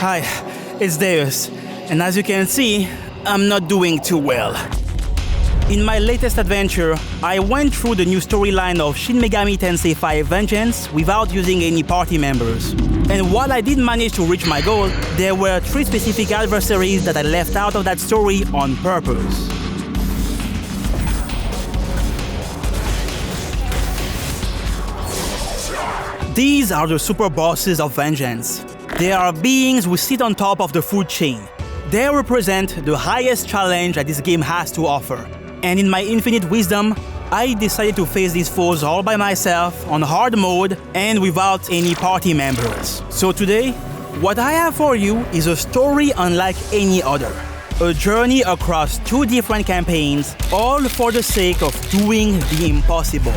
Hi, it's 𝙃𝘼𝙍𝘍, and as you can see, I'm not doing too well. In my latest adventure, I went through the new storyline of Shin Megami Tensei 5 Vengeance without using any party members. And while I did manage to reach my goal, there were 3 specific adversaries that I left out of that story on purpose. These are the super bosses of Vengeance. They are beings who sit on top of the food chain. They represent the highest challenge that this game has to offer. And in my infinite wisdom, I decided to face these foes all by myself on hard mode and without any party members. So today, what I have for you is a story unlike any other. A journey across 2 different campaigns, all for the sake of doing the impossible.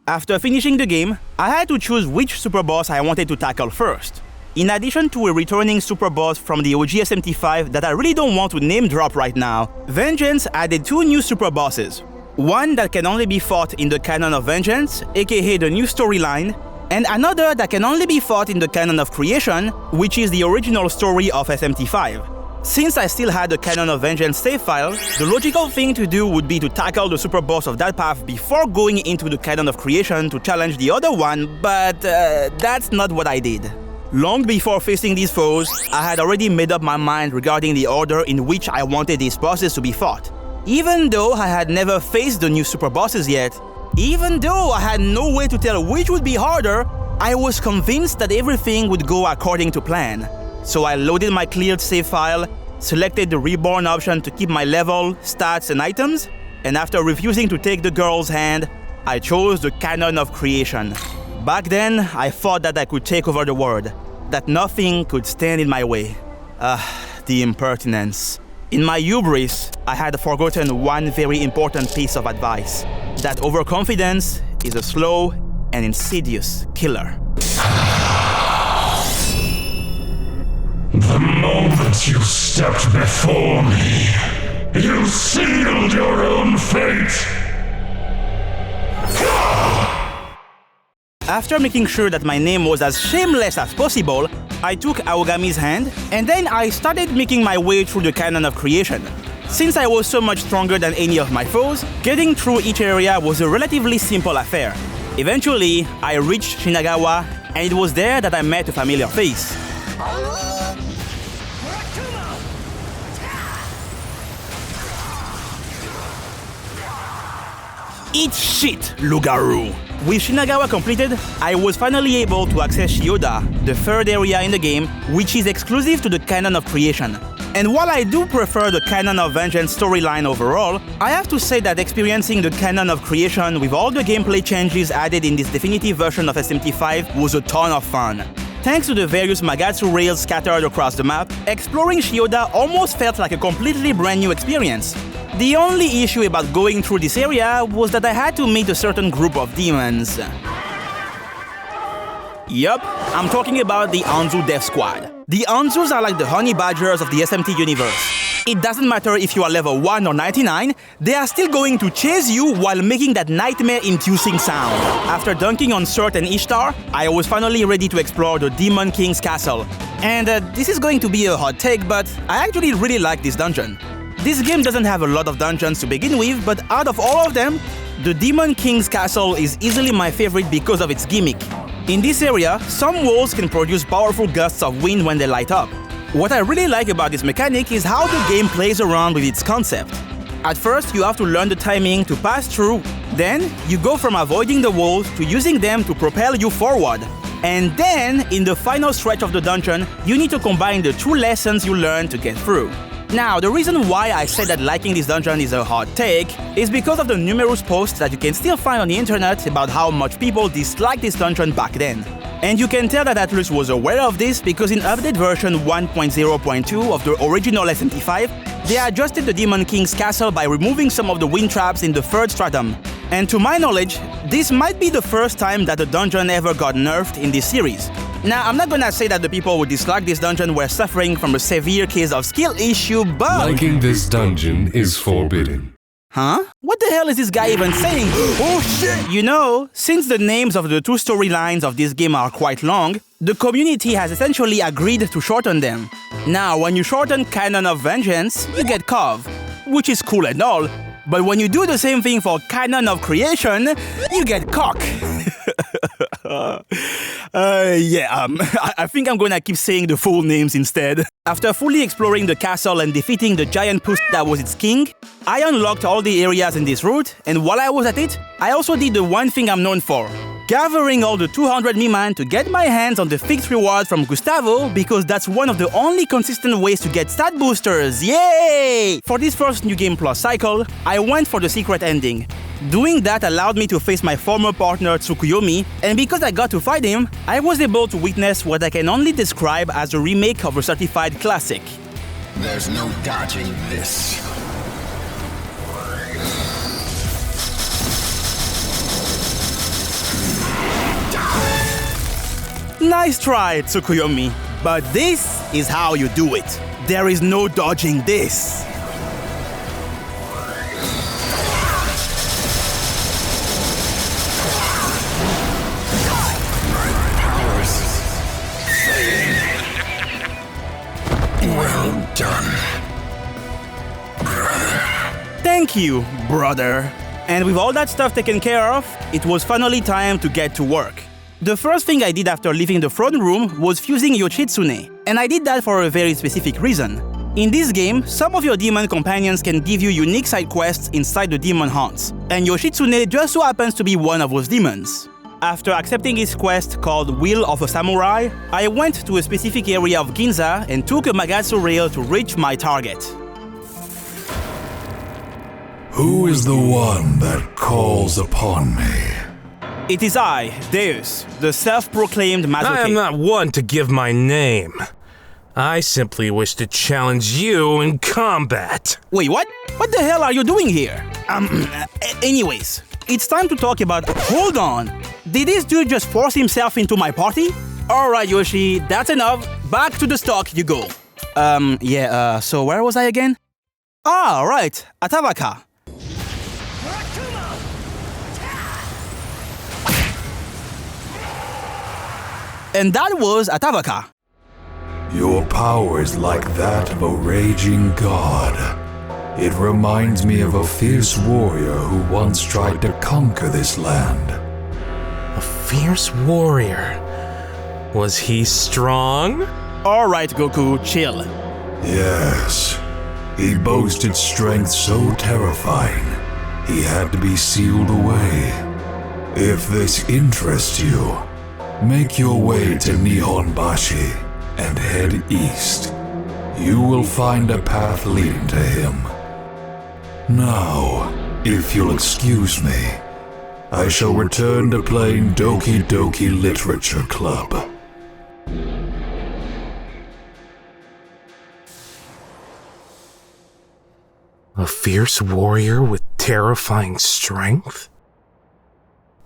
After finishing the game, I had to choose which super boss I wanted to tackle first. In addition to a returning super boss from the OG SMT5 that I really don't want to name drop right now, Vengeance added 2 new super bosses. One that can only be fought in the canon of Vengeance, aka the new storyline, and another that can only be fought in the canon of Creation, which is the original story of SMT5. Since I still had the Canon of Vengeance save file, the logical thing to do would be to tackle the super boss of that path before going into the Canon of Creation to challenge the other one, but that's not what I did. Long before facing these foes, I had already made up my mind regarding the order in which I wanted these bosses to be fought. Even though I had never faced the new super bosses yet, even though I had no way to tell which would be harder, I was convinced that everything would go according to plan. So I loaded my cleared save file, selected the reborn option to keep my level, stats, and items, and after refusing to take the girl's hand, I chose the Canon of Creation. Back then, I thought that I could take over the world, that nothing could stand in my way. The impertinence. In my hubris, I had forgotten one very important piece of advice, that overconfidence is a slow and insidious killer. The moment you stepped before me, you sealed your own fate! After making sure that my name was as shameless as possible, I took Aogami's hand, and then I started making my way through the Canon of Creation. Since I was so much stronger than any of my foes, getting through each area was a relatively simple affair. Eventually, I reached Shinagawa, and it was there that I met a familiar face. Eat shit, Lugaru! With Shinagawa completed, I was finally able to access Chiyoda, the 3rd area in the game, which is exclusive to the Canon of Creation. And while I do prefer the Canon of Vengeance storyline overall, I have to say that experiencing the Canon of Creation with all the gameplay changes added in this definitive version of SMT5 was a ton of fun. Thanks to the various Magatsu rails scattered across the map, exploring Chiyoda almost felt like a completely brand new experience. The only issue about going through this area was that I had to meet a certain group of demons. Yup, I'm talking about the Anzu Death Squad. The Anzus are like the honey badgers of the SMT universe. It doesn't matter if you are level 1 or 99, they are still going to chase you while making that nightmare-inducing sound. After dunking on Surt and Ishtar, I was finally ready to explore the Demon King's castle. And this is going to be a hot take, but I actually really like this dungeon. This game doesn't have a lot of dungeons to begin with, but out of all of them, the Demon King's castle is easily my favorite because of its gimmick. In this area, some walls can produce powerful gusts of wind when they light up. What I really like about this mechanic is how the game plays around with its concept. At first, you have to learn the timing to pass through, then you go from avoiding the walls to using them to propel you forward. And then, in the final stretch of the dungeon, you need to combine the 2 lessons you learn to get through. Now, the reason why I said that liking this dungeon is a hot take is because of the numerous posts that you can still find on the internet about how much people disliked this dungeon back then. And you can tell that Atlus was aware of this because in update version 1.0.2 of the original SMT5, they adjusted the Demon King's castle by removing some of the wind traps in the 3rd stratum. And to my knowledge, this might be the first time that a dungeon ever got nerfed in this series. Now, I'm not gonna say that the people who dislike this dungeon were suffering from a severe case of skill issue, but... Liking this dungeon is forbidden. Huh? What the hell is this guy even saying? Oh shit! You know, since the names of the two storylines of this game are quite long, the community has essentially agreed to shorten them. Now, when you shorten Canon of Vengeance, you get COV, which is cool and all, but when you do the same thing for Canon of Creation, you get COC. I think I'm gonna keep saying the full names instead. After fully exploring the castle and defeating the giant puss that was its king, I unlocked all the areas in this route, and while I was at it, I also did the one thing I'm known for. Gathering all the 200 Miman to get my hands on the fixed reward from Gustavo, because that's one of the only consistent ways to get stat boosters, yay! For this first New Game Plus cycle, I went for the secret ending. Doing that allowed me to face my former partner Tsukuyomi, and because I got to fight him, I was able to witness what I can only describe as a remake of a certified classic. There's no dodging this. Nice try, Tsukuyomi, but this is how you do it. There is no dodging this. Well done, brother. Thank you, brother. And with all that stuff taken care of, it was finally time to get to work. The first thing I did after leaving the throne room was fusing Yoshitsune, and I did that for a very specific reason. In this game, some of your demon companions can give you unique side quests inside the demon haunts, and Yoshitsune just so happens to be one of those demons. After accepting his quest called Will of a Samurai, I went to a specific area of Ginza and took a Magatsu rail to reach my target. Who is the one that calls upon me? It is I, Deus, the self-proclaimed Mazoke. I am not one to give my name. I simply wish to challenge you in combat. Wait, what? What the hell are you doing here? Anyways, it's time to talk about... Hold on! Did this dude just force himself into my party? Alright, Yoshi, that's enough. Back to the stock you go. So where was I again? Ah, right, Atavaka. And that was Atavaka. Your power is like that of a raging god. It reminds me of a fierce warrior who once tried to conquer this land. A fierce warrior. Was he strong? Alright, Goku, chill. Yes. He boasted strength so terrifying, he had to be sealed away. If this interests you, make your way to Nihonbashi and head east. You will find a path leading to him. Now, if you'll excuse me, I shall return to playing Doki Doki Literature Club. A fierce warrior with terrifying strength?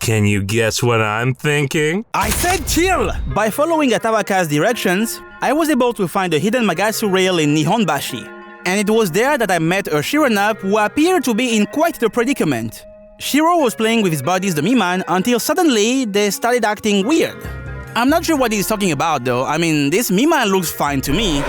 Can you guess what I'm thinking? I said chill! By following Atavaka's directions, I was able to find a hidden Magatsu rail in Nihonbashi. And it was there that I met a Shironap who appeared to be in quite the predicament. Shiro was playing with his buddies the Miman until suddenly they started acting weird. I'm not sure what he's talking about though. I mean, this Miman looks fine to me.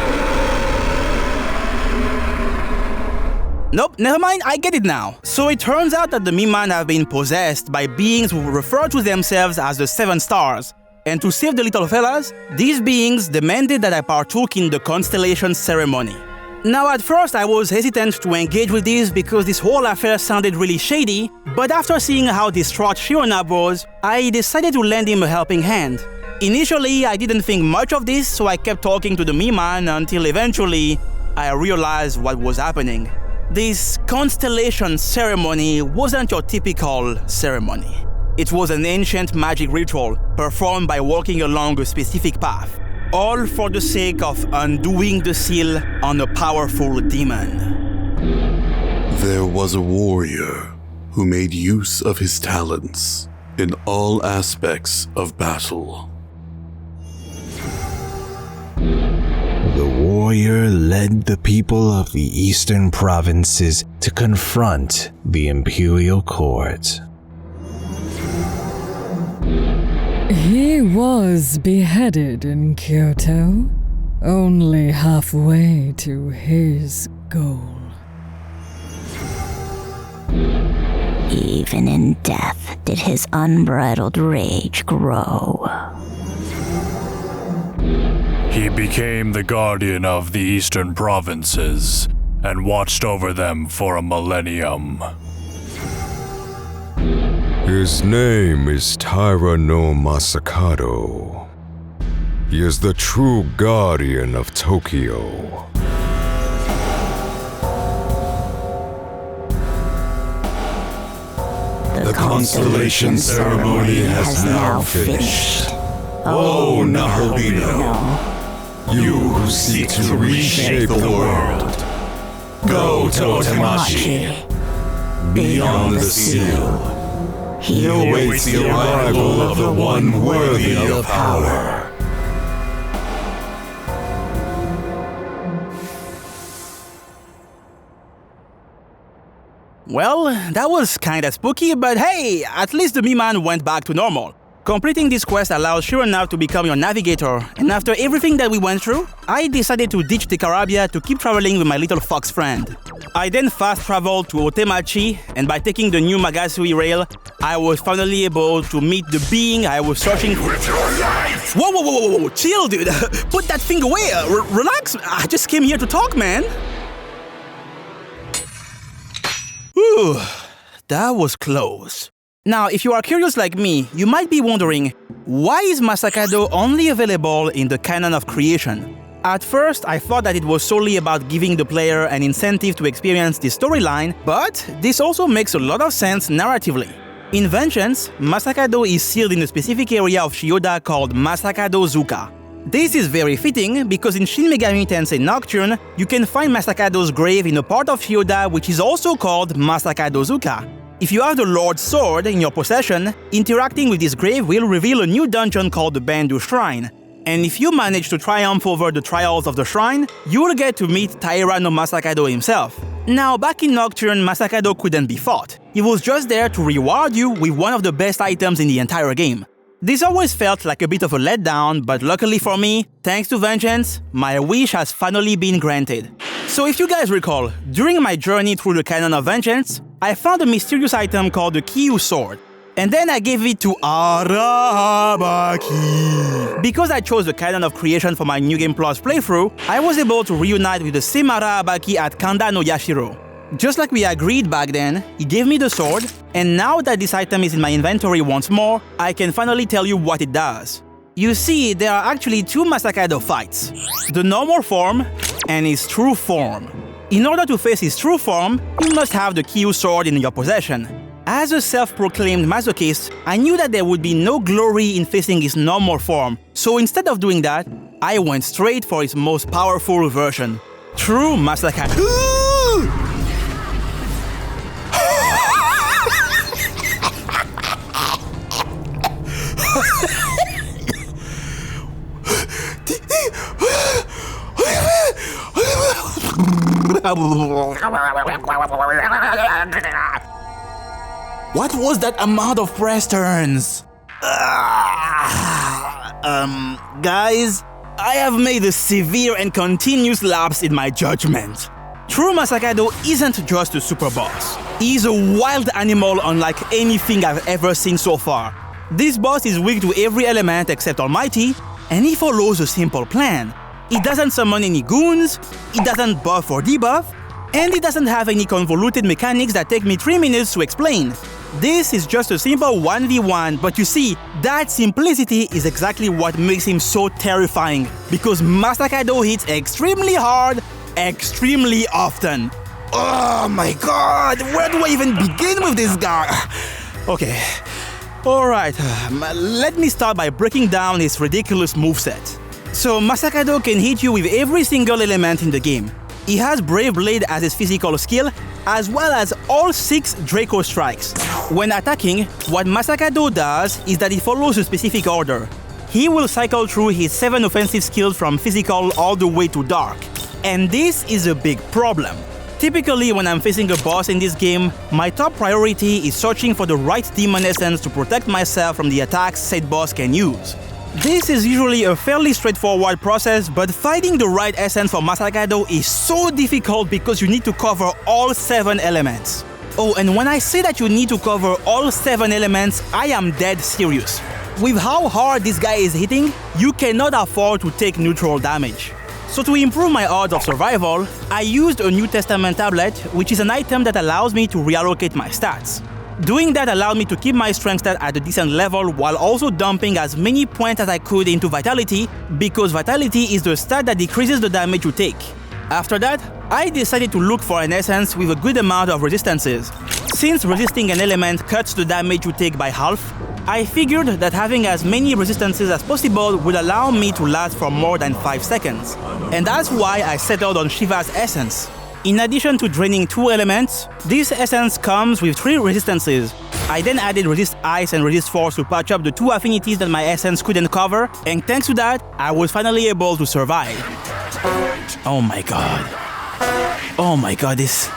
Nope, never mind, I get it now. So it turns out that the Miman have been possessed by beings who refer to themselves as the Seven Stars. And to save the little fellas, these beings demanded that I partook in the constellation ceremony. Now at first I was hesitant to engage with this because this whole affair sounded really shady, but after seeing how distraught Shironap was, I decided to lend him a helping hand. Initially, I didn't think much of this, so I kept talking to the Miman until eventually I realized what was happening. This constellation ceremony wasn't your typical ceremony. It was an ancient magic ritual performed by walking along a specific path, all for the sake of undoing the seal on a powerful demon. There was a warrior who made use of his talents in all aspects of battle. The warrior led the people of the eastern provinces to confront the imperial court. He was beheaded in Kyoto, only halfway to his goal. Even in death did his unbridled rage grow. He became the guardian of the eastern provinces and watched over them for a millennium. His name is Taira no Masakado. He is the true guardian of Tokyo. The constellation ceremony has now finished. Oh, Nahobino, you who seek to reshape the world, go to Otemachi, beyond the seal. He awaits the arrival of the one worthy of power. Well, that was kinda spooky, but hey, at least the Miman went back to normal. Completing this quest allows Shironav to become your navigator, and after everything that we went through, I decided to ditch 𝙃𝘼𝙍𝘍 to keep traveling with my little fox friend. I then fast traveled to Otemachi, and by taking the new Magasui rail, I was finally able to meet the being I was searching for. Whoa, chill, dude. Put that thing away. Relax. I just came here to talk, man. Whew, that was close. Now, if you are curious like me, you might be wondering, why is Masakado only available in the canon of creation? At first, I thought that it was solely about giving the player an incentive to experience the storyline, but this also makes a lot of sense narratively. In Vengeance, Masakado is sealed in a specific area of Chiyoda called Masakado Zuka. This is very fitting because in Shin Megami Tensei Nocturne, you can find Masakado's grave in a part of Chiyoda which is also called Masakado Zuka. If you have the Lord's Sword in your possession, interacting with this grave will reveal a new dungeon called the Bandu Shrine. And if you manage to triumph over the trials of the shrine, you will get to meet Taira no Masakado himself. Now, back in Nocturne, Masakado couldn't be fought. He was just there to reward you with one of the best items in the entire game. This always felt like a bit of a letdown, but luckily for me, thanks to Vengeance, my wish has finally been granted. So if you guys recall, during my journey through the canon of Vengeance, I found a mysterious item called the Kyu Sword, and then I gave it to Arabaki. Because I chose the canon of creation for my New Game Plus playthrough, I was able to reunite with the same Arabaki at Kanda no Yashiro. Just like we agreed back then, he gave me the sword, and now that this item is in my inventory once more, I can finally tell you what it does. You see, there are actually two Masakado fights, the normal form and his true form. In order to face his true form, you must have the Kyu Sword in your possession. As a self-proclaimed masochist, I knew that there would be no glory in facing his normal form, so instead of doing that, I went straight for his most powerful version, True Masakado. What was that amount of press turns? Guys, I have made a severe and continuous lapse in my judgment. True Masakado isn't just a super boss. He's a wild animal unlike anything I've ever seen so far. This boss is weak to every element except Almighty, and he follows a simple plan. He doesn't summon any goons, he doesn't buff or debuff, and he doesn't have any convoluted mechanics that take me 3 minutes to explain. This is just a simple 1v1, but you see, that simplicity is exactly what makes him so terrifying, because Masakado hits extremely hard, extremely often. Oh my god, where do I even begin with this guy? Okay, alright, let me start by breaking down his ridiculous moveset. So Masakado can hit you with every single element in the game. He has Brave Blade as his physical skill, as well as all 6 Draco strikes. When attacking, what Masakado does is that it follows a specific order. He will cycle through his 7 offensive skills from physical all the way to dark. And this is a big problem. Typically, when I'm facing a boss in this game, my top priority is searching for the right demon essence to protect myself from the attacks said boss can use. This is usually a fairly straightforward process, but finding the right essence for Masakado is so difficult because you need to cover all 7 elements. Oh, and when I say that you need to cover all 7 elements, I am dead serious. With how hard this guy is hitting, you cannot afford to take neutral damage. So to improve my odds of survival, I used a New Testament tablet, which is an item that allows me to reallocate my stats. Doing that allowed me to keep my strength stat at a decent level while also dumping as many points as I could into Vitality, because Vitality is the stat that decreases the damage you take. After that, I decided to look for an essence with a good amount of resistances. Since resisting an element cuts the damage you take by half, I figured that having as many resistances as possible would allow me to last for more than 5 seconds. And that's why I settled on Shiva's essence. In addition to draining 2 elements, this essence comes with 3 resistances. I then added Resist Ice and Resist Force to patch up the 2 affinities that my essence couldn't cover, and thanks to that, I was finally able to survive. Oh my god. Oh my god, this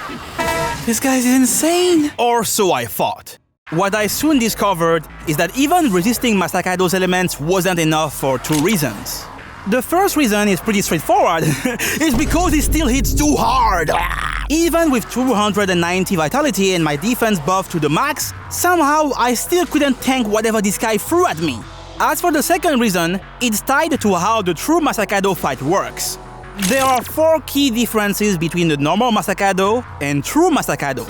guy's insane! Or so I thought. What I soon discovered is that even resisting Masakado's elements wasn't enough for 2 reasons. The first reason is pretty straightforward. It's because he still hits too hard. Even with 290 vitality and my defense buff to the max, somehow I still couldn't tank whatever this guy threw at me. As for the second reason, it's tied to how the true Masakado fight works. There are 4 key differences between the normal Masakado and true Masakado.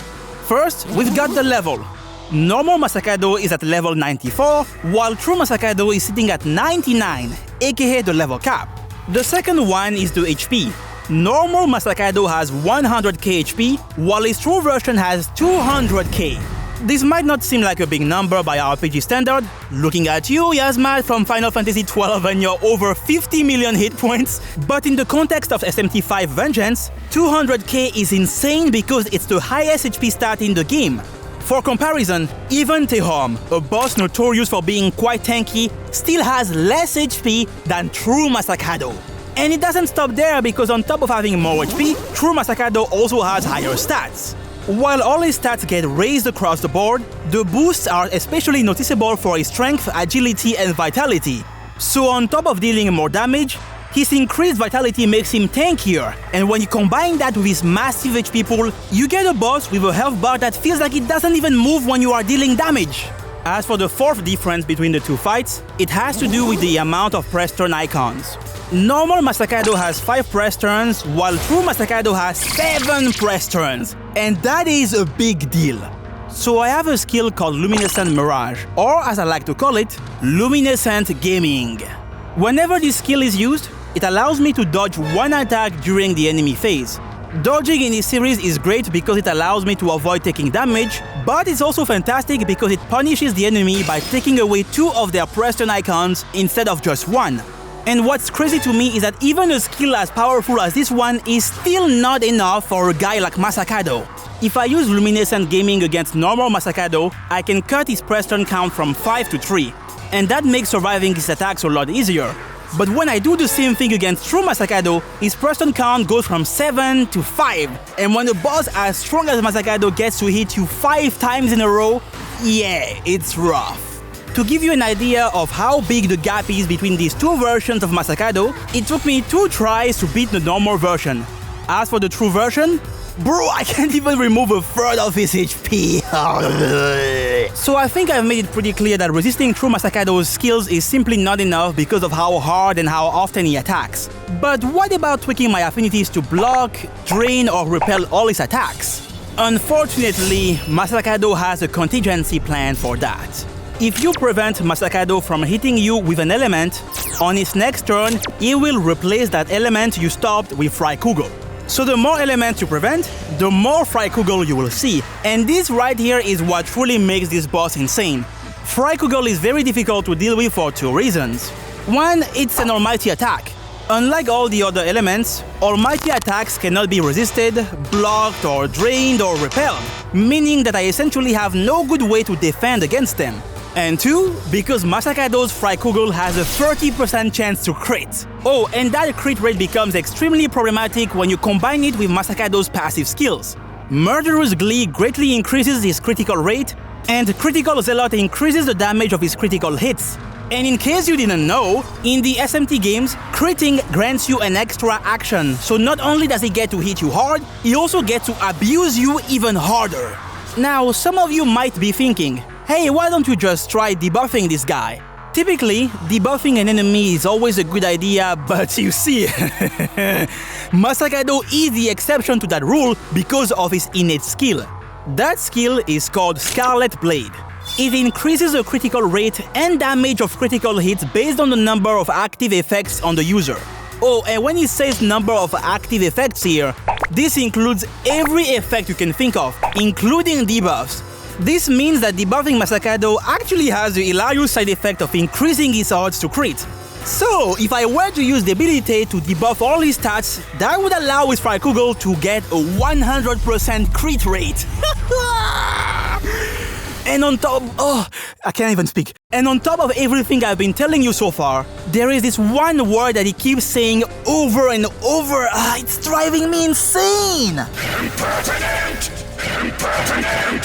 First, we've got the level. Normal Masakado is at level 94, while true Masakado is sitting at 99, aka the level cap. The second one is the HP. Normal Masakado has 100k HP, while its true version has 200k. This might not seem like a big number by RPG standard, looking at you, Yasmat from Final Fantasy XII and your over 50 million hit points, but in the context of SMT5 Vengeance, 200k is insane because it's the highest HP stat in the game. For comparison, even 𝙃𝘼𝘍, a boss notorious for being quite tanky, still has less HP than true Masakado. And it doesn't stop there because on top of having more HP, true Masakado also has higher stats. While all his stats get raised across the board, the boosts are especially noticeable for his strength, agility, and vitality. So on top of dealing more damage, his increased vitality makes him tankier, and when you combine that with his massive HP pool, you get a boss with a health bar that feels like it doesn't even move when you are dealing damage. As for the fourth difference between the 2 fights, it has to do with the amount of press turn icons. Normal Masakado has 5 press turns, while true Masakado has 7 press turns, and that is a big deal. So I have a skill called Luminescent Mirage, or as I like to call it, Luminescent Gaming. Whenever this skill is used, it allows me to dodge 1 attack during the enemy phase. Dodging in this series is great because it allows me to avoid taking damage, but it's also fantastic because it punishes the enemy by taking away 2 of their press turn icons instead of just 1. And what's crazy to me is that even a skill as powerful as this one is still not enough for a guy like Masakado. If I use Luminescent Gaming against normal Masakado, I can cut his press turn count from 5 to 3, and that makes surviving his attacks a lot easier. But when I do the same thing against true Masakado, his press turn count goes from 7 to 5, and when a boss as strong as Masakado gets to hit you 5 times in a row, yeah, it's rough. To give you an idea of how big the gap is between these 2 versions of Masakado, it took me 2 tries to beat the normal version. As for the true version, bro, I can't even remove a third of his HP. So I think I've made it pretty clear that resisting true Masakado's skills is simply not enough because of how hard and how often he attacks. But what about tweaking my affinities to block, drain, or repel all his attacks? Unfortunately, Masakado has a contingency plan for that. If you prevent Masakado from hitting you with an element, on his next turn, he will replace that element you stopped with 𝙃𝘼𝙍𝘍. So the more elements you prevent, the more 𝙃𝘼𝘍𝘍 you will see, and this right here is what truly makes this boss insane. 𝙃𝘃𝘍𝘍 is very difficult to deal with for 2 reasons. One, it's an almighty attack. Unlike all the other elements, almighty attacks cannot be resisted, blocked, or drained or repelled, meaning that I essentially have no good way to defend against them. And 2, because Masakado's 𝙃𝘍𝘍 has a 30% chance to crit. Oh, and that crit rate becomes extremely problematic when you combine it with Masakado's passive skills. Murderous Glee greatly increases his critical rate, and Critical Zealot increases the damage of his critical hits. And in case you didn't know, in the SMT games, critting grants you an extra action, so not only does he get to hit you hard, he also gets to abuse you even harder. Now, some of you might be thinking, hey, why don't you just try debuffing this guy? Typically, debuffing an enemy is always a good idea, but you see, Masakado is the exception to that rule because of his innate skill. That skill is called Scarlet Blade. It increases the critical rate and damage of critical hits based on the number of active effects on the user. Oh, and when it says number of active effects here, this includes every effect you can think of, including debuffs. This means that debuffing Masakado actually has the hilarious side effect of increasing his odds to crit. So, if I were to use the ability to debuff all his stats, that would allow his 𝙃𝘍𝘍 to get a 100% crit rate. And on top, I can't even speak. And on top of everything I've been telling you so far, there is this one word that he keeps saying over and over. It's driving me insane! Impertinent! Impertinent!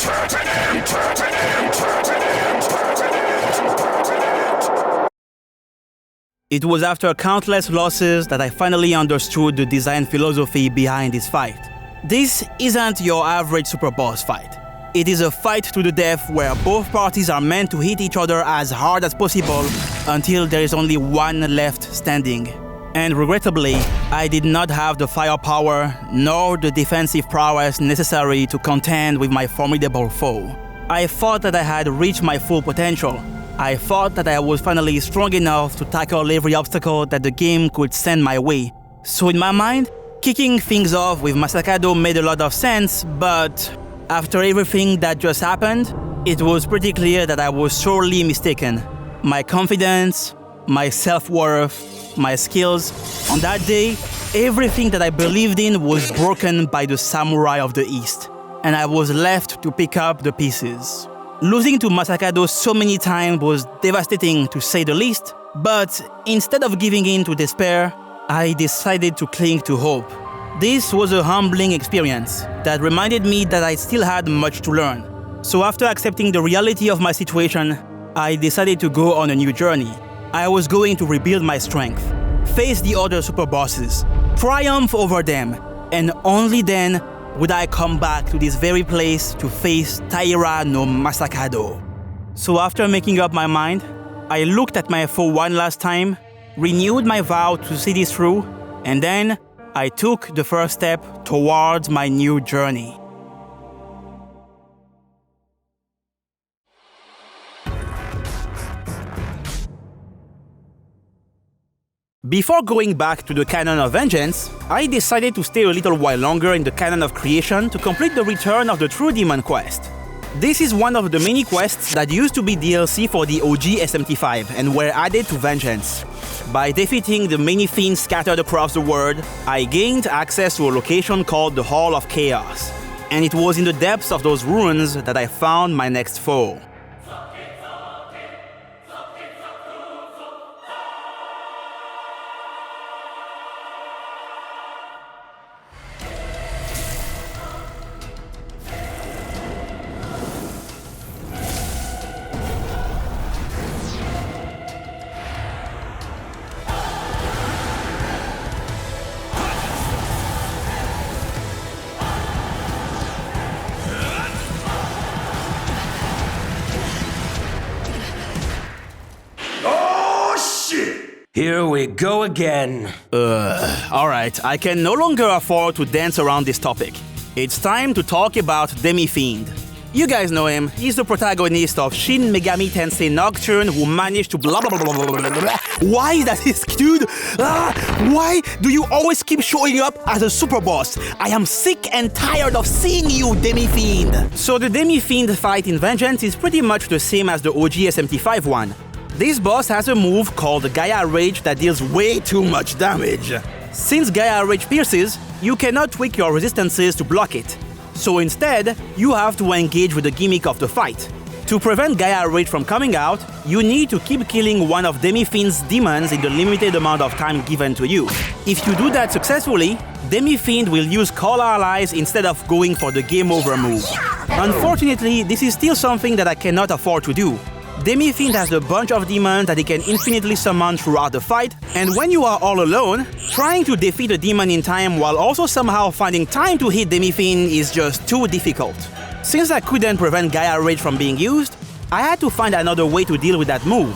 It was after countless losses that I finally understood the design philosophy behind this fight. This isn't your average super boss fight. It is a fight to the death where both parties are meant to hit each other as hard as possible until there is only one left standing. And regrettably, I did not have the firepower nor the defensive prowess necessary to contend with my formidable foe. I thought that I had reached my full potential. I thought that I was finally strong enough to tackle every obstacle that the game could send my way. So in my mind, kicking things off with Masakado made a lot of sense, but after everything that just happened, it was pretty clear that I was sorely mistaken. My confidence, my self-worth, my skills, on that day, everything that I believed in was broken by the samurai of the East, and I was left to pick up the pieces. Losing to Masakado so many times was devastating to say the least, but instead of giving in to despair, I decided to cling to hope. This was a humbling experience that reminded me that I still had much to learn. So after accepting the reality of my situation, I decided to go on a new journey. I was going to rebuild my strength, face the other super bosses, triumph over them, and only then would I come back to this very place to face Taira no Masakado. So after making up my mind, I looked at my foe one last time, renewed my vow to see this through, and then I took the first step towards my new journey. Before going back to the canon of Vengeance, I decided to stay a little while longer in the canon of Creation to complete the return of the True Demon quest. This is one of the many quests that used to be DLC for the OG SMT5 and were added to Vengeance. By defeating the many fiends scattered across the world, I gained access to a location called the Hall of Chaos. And it was in the depths of those ruins that I found my next foe. Here we go again. Alright, I can no longer afford to dance around this topic. It's time to talk about Demi-Fiend. You guys know him, he's the protagonist of Shin Megami Tensei Nocturne who managed to blah blah blah blah blah blah. Why is that his dude? Why do you always keep showing up as a super boss? I am sick and tired of seeing you, Demi-Fiend. So the Demi-Fiend fight in Vengeance is pretty much the same as the OG SMT5 one. This boss has a move called 𝙃𝘼𝙍 that deals way too much damage. Since 𝙃𝘼𝙍 pierces, you cannot tweak your resistances to block it. So instead, you have to engage with the gimmick of the fight. To prevent 𝙃𝘼𝙍 from coming out, you need to keep killing one of Demi-Fiend's demons in the limited amount of time given to you. If you do that successfully, Demi-Fiend will use Call Allies instead of going for the game over move. Unfortunately, this is still something that I cannot afford to do. Demi-Fiend has a bunch of demons that he can infinitely summon throughout the fight, and when you are all alone, trying to defeat a demon in time while also somehow finding time to hit Demi-Fiend is just too difficult. Since I couldn't prevent 𝙃𝘼𝙍 from being used, I had to find another way to deal with that move.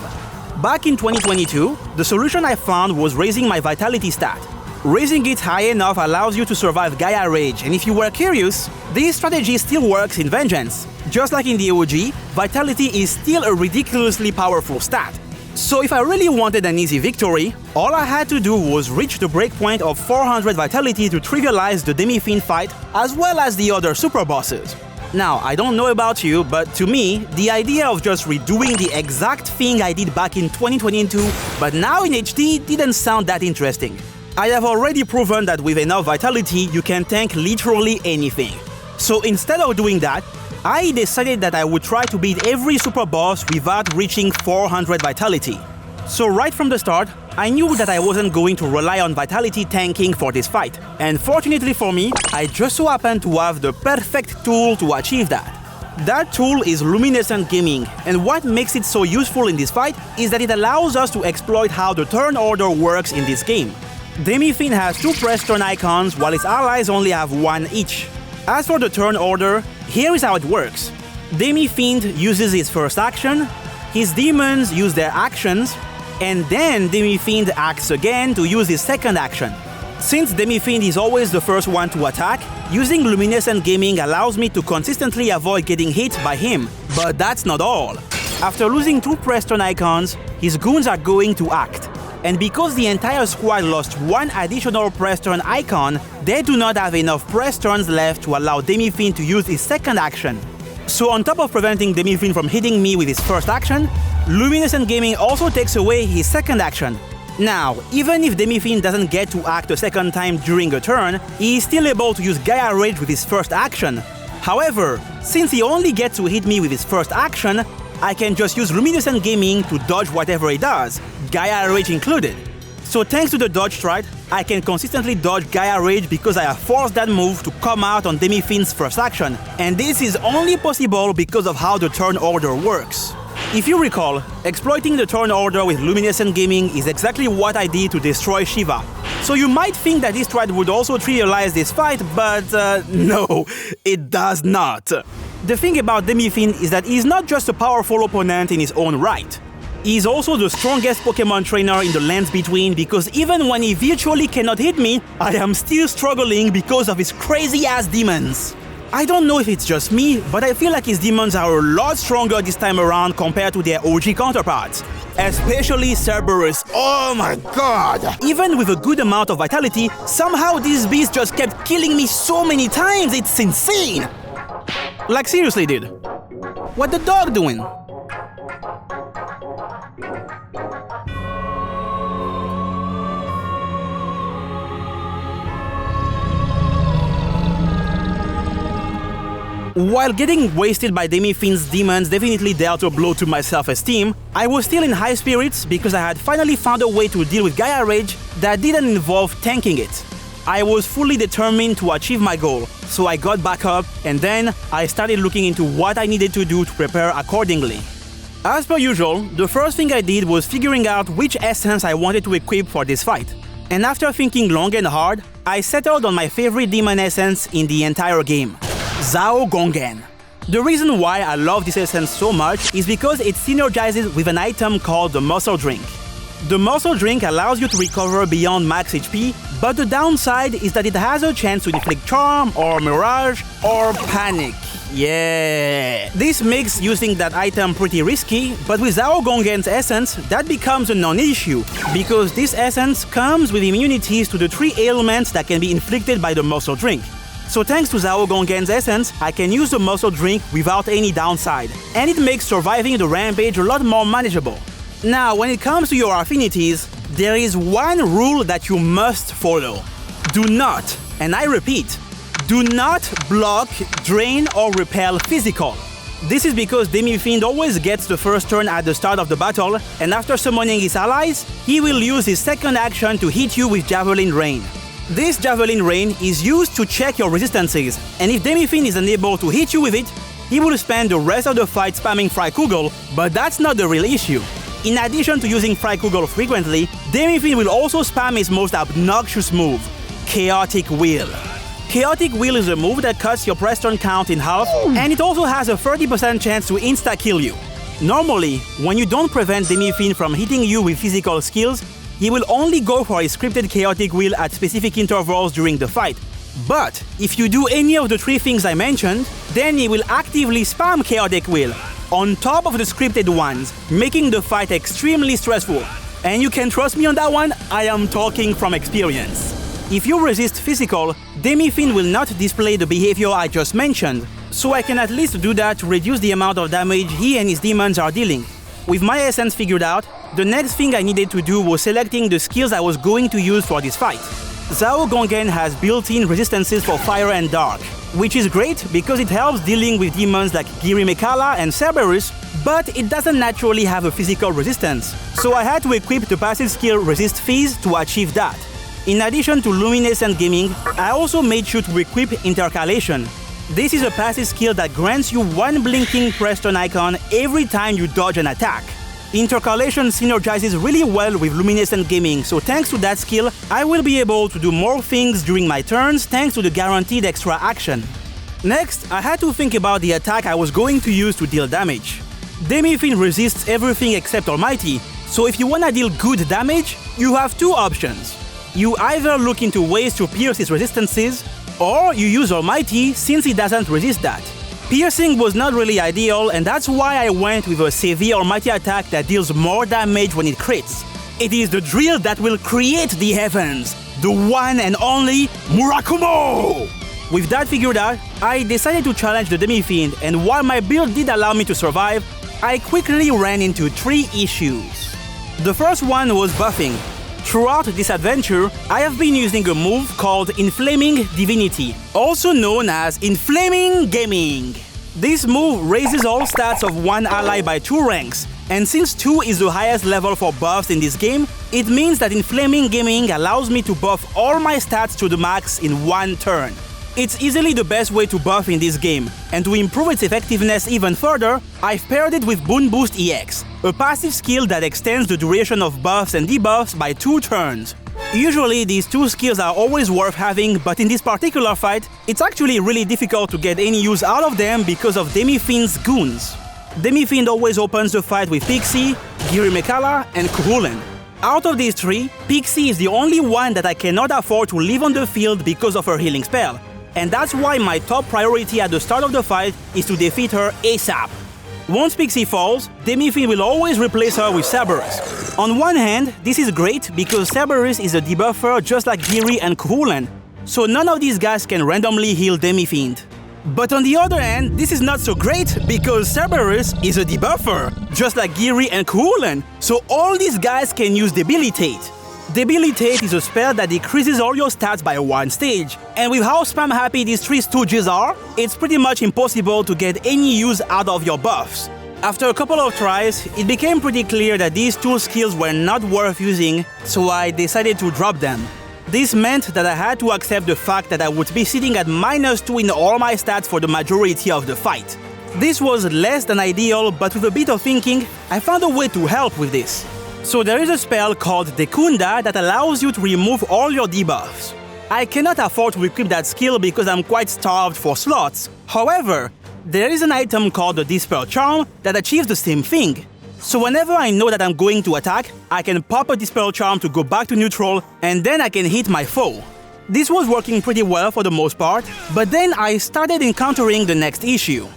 Back in 2022, the solution I found was raising my vitality stat. Raising it high enough allows you to survive 𝙃𝘼𝙍, and if you were curious, this strategy still works in Vengeance. Just like in the OG, vitality is still a ridiculously powerful stat. So if I really wanted an easy victory, all I had to do was reach the breakpoint of 400 vitality to trivialize the Demi-Fiend fight as well as the other super bosses. Now, I don't know about you, but to me, the idea of just redoing the exact thing I did back in 2022, but now in HD, didn't sound that interesting. I have already proven that with enough vitality, you can tank literally anything. So instead of doing that, I decided that I would try to beat every super boss without reaching 400 vitality. So right from the start, I knew that I wasn't going to rely on vitality tanking for this fight. And fortunately for me, I just so happened to have the perfect tool to achieve that. That tool is Luminescent Gaming, and what makes it so useful in this fight is that it allows us to exploit how the turn order works in this game. Demi-Fiend has 2 press turn icons while its allies only have 1 each. As for the turn order, here is how it works. Demi-Fiend uses his first action, his demons use their actions, and then Demi-Fiend acts again to use his second action. Since Demi-Fiend is always the first one to attack, using Luminescent Gaming allows me to consistently avoid getting hit by him. But that's not all. After losing 2 press turn icons, his goons are going to act. And because the entire squad lost 1 additional press turn icon, they do not have enough press turns left to allow Demi-Fiend to use his second action. So on top of preventing Demi-Fiend from hitting me with his first action, Luminescent Gaming also takes away his second action. Now, even if Demi-Fiend doesn't get to act a second time during a turn, he is still able to use 𝙃𝘼𝙍 with his first action. However, since he only gets to hit me with his first action, I can just use Luminescent Gaming to dodge whatever he does, 𝙃𝘼𝙍 included. So thanks to the dodge strat, I can consistently dodge 𝙃𝘼𝙍 because I have forced that move to come out on Demi-Fiend's first action, and this is only possible because of how the turn order works. If you recall, exploiting the turn order with Luminescent Gaming is exactly what I did to destroy Shiva. So you might think that this strat would also trivialize this fight, but no, it does not. The thing about Demi-Fiend is that he's not just a powerful opponent in his own right. He's also the strongest Pokémon trainer in the lands between because even when he virtually cannot hit me, I am still struggling because of his crazy-ass demons. I don't know if it's just me, but I feel like his demons are a lot stronger this time around compared to their OG counterparts. Especially Cerberus. Oh my god! Even with a good amount of vitality, somehow this beast just kept killing me so many times, it's insane! Like seriously, dude. What the dog doing? While getting wasted by Demi-Fiend's demons definitely dealt a blow to my self-esteem, I was still in high spirits because I had finally found a way to deal with 𝙃𝘼𝙍 that didn't involve tanking it. I was fully determined to achieve my goal, so I got back up and then I started looking into what I needed to do to prepare accordingly. As per usual, the first thing I did was figuring out which essence I wanted to equip for this fight. And after thinking long and hard, I settled on my favorite demon essence in the entire game. 𝙃𝘼𝙍. The reason why I love this essence so much is because it synergizes with an item called the Muscle Drink. The Muscle Drink allows you to recover beyond max HP, but the downside is that it has a chance to inflict Charm, or Mirage, or Panic. Yeah. This makes using that item pretty risky, but with 𝙃𝘼𝙍's essence, that becomes a non-issue, because this essence comes with immunities to the 3 ailments that can be inflicted by the Muscle Drink. So thanks to 𝙃𝘼𝙍's essence, I can use the Muscle Drink without any downside, and it makes surviving the rampage a lot more manageable. Now, when it comes to your affinities, there is one rule that you must follow. Do not, and I repeat, do not block, drain, or repel physical. This is because Demi-Fiend always gets the first turn at the start of the battle, and after summoning his allies, he will use his second action to hit you with Javelin Rain. This Javelin Rain is used to check your resistances, and if Demi-Fiend is unable to hit you with it, he will spend the rest of the fight spamming 𝙃𝘼𝙍𝙍, but that's not the real issue. In addition to using 𝙃𝘼𝙍𝙍 frequently, Demi-Fiend will also spam his most obnoxious move, Chaotic Will. Chaotic Will is a move that cuts your press turn count in half, and it also has a 30% chance to insta-kill you. Normally, when you don't prevent Demi-Fiend from hitting you with physical skills, he will only go for his scripted Chaotic Will at specific intervals during the fight. But if you do any of the three things I mentioned, then he will actively spam Chaotic Will on top of the scripted ones, making the fight extremely stressful. And you can trust me on that one, I am talking from experience. If you resist physical, Demi-Fiend will not display the behavior I just mentioned, so I can at least do that to reduce the amount of damage he and his demons are dealing. With my essence figured out, the next thing I needed to do was selecting the skills I was going to use for this fight. 𝙃𝘼𝙍𝘍 Gongen has built-in resistances for fire and dark, which is great because it helps dealing with demons like 𝙃𝘼𝘍𝘍 and Cerberus, but it doesn't naturally have a physical resistance, so I had to equip the passive skill Resist Phase to achieve that. In addition to Luminescent Gaming, I also made sure to equip Intercalation. This is a passive skill that grants you one blinking press turn icon every time you dodge an attack. Intercalation synergizes really well with Luminescent Gaming, so thanks to that skill, I will be able to do more things during my turns thanks to the guaranteed extra action. Next, I had to think about the attack I was going to use to deal damage. Demi-Fiend resists everything except Almighty, so if you wanna deal good damage, you have two options. You either look into ways to pierce his resistances, or you use Almighty since he doesn't resist that. Piercing was not really ideal, and that's why I went with a severe Almighty attack that deals more damage when it crits. It is the drill that will create the heavens, the one and only Murakumo! With that figured out, I decided to challenge the Demi-Fiend, and while my build did allow me to survive, I quickly ran into three issues. The first one was buffing. Throughout this adventure, I have been using a move called Inflaming Divinity, also known as Inflaming Gaming. This move raises all stats of one ally by 2 ranks, and since 2 is the highest level for buffs in this game, it means that Inflaming Gaming allows me to buff all my stats to the max in one turn. It's easily the best way to buff in this game, and to improve its effectiveness even further, I've paired it with Boon Boost EX, a passive skill that extends the duration of buffs and debuffs by 2 turns. Usually these 2 skills are always worth having, but in this particular fight, it's actually really difficult to get any use out of them because of Demi-Fiend's goons. Demi-Fiend always opens the fight with Pixie, 𝙃𝘼𝘍𝘍, and 𝑘'hullin. Out of these 3, Pixie is the only one that I cannot afford to leave on the field because of her healing spell. And that's why my top priority at the start of the fight is to defeat her ASAP. Once Pixie falls, Demi-Fiend will always replace her with Cerberus. On one hand, this is great because Cerberus is a debuffer just like 𝙃𝘼𝘍𝑍 and 𝑘'hullin, so none of these guys can randomly heal Demi-Fiend. But on the other hand, this is not so great because Cerberus is a debuffer, just like 𝙃𝘼𝘍𝑍 and 𝑘'hullin, so all these guys can use Debilitate. Debilitate is a spell that decreases all your stats by 1 stage, and with how spam-happy these 3 stooges are, it's pretty much impossible to get any use out of your buffs. After a couple of tries, it became pretty clear that these 2 skills were not worth using, so I decided to drop them. This meant that I had to accept the fact that I would be sitting at -2 in all my stats for the majority of the fight. This was less than ideal, but with a bit of thinking, I found a way to help with this. So there is a spell called Dekunda that allows you to remove all your debuffs. I cannot afford to equip that skill because I'm quite starved for slots. However, there is an item called the Dispel Charm that achieves the same thing. So whenever I know that I'm going to attack, I can pop a Dispel Charm to go back to neutral, and then I can hit my foe. This was working pretty well for the most part, but then I started encountering the next issue.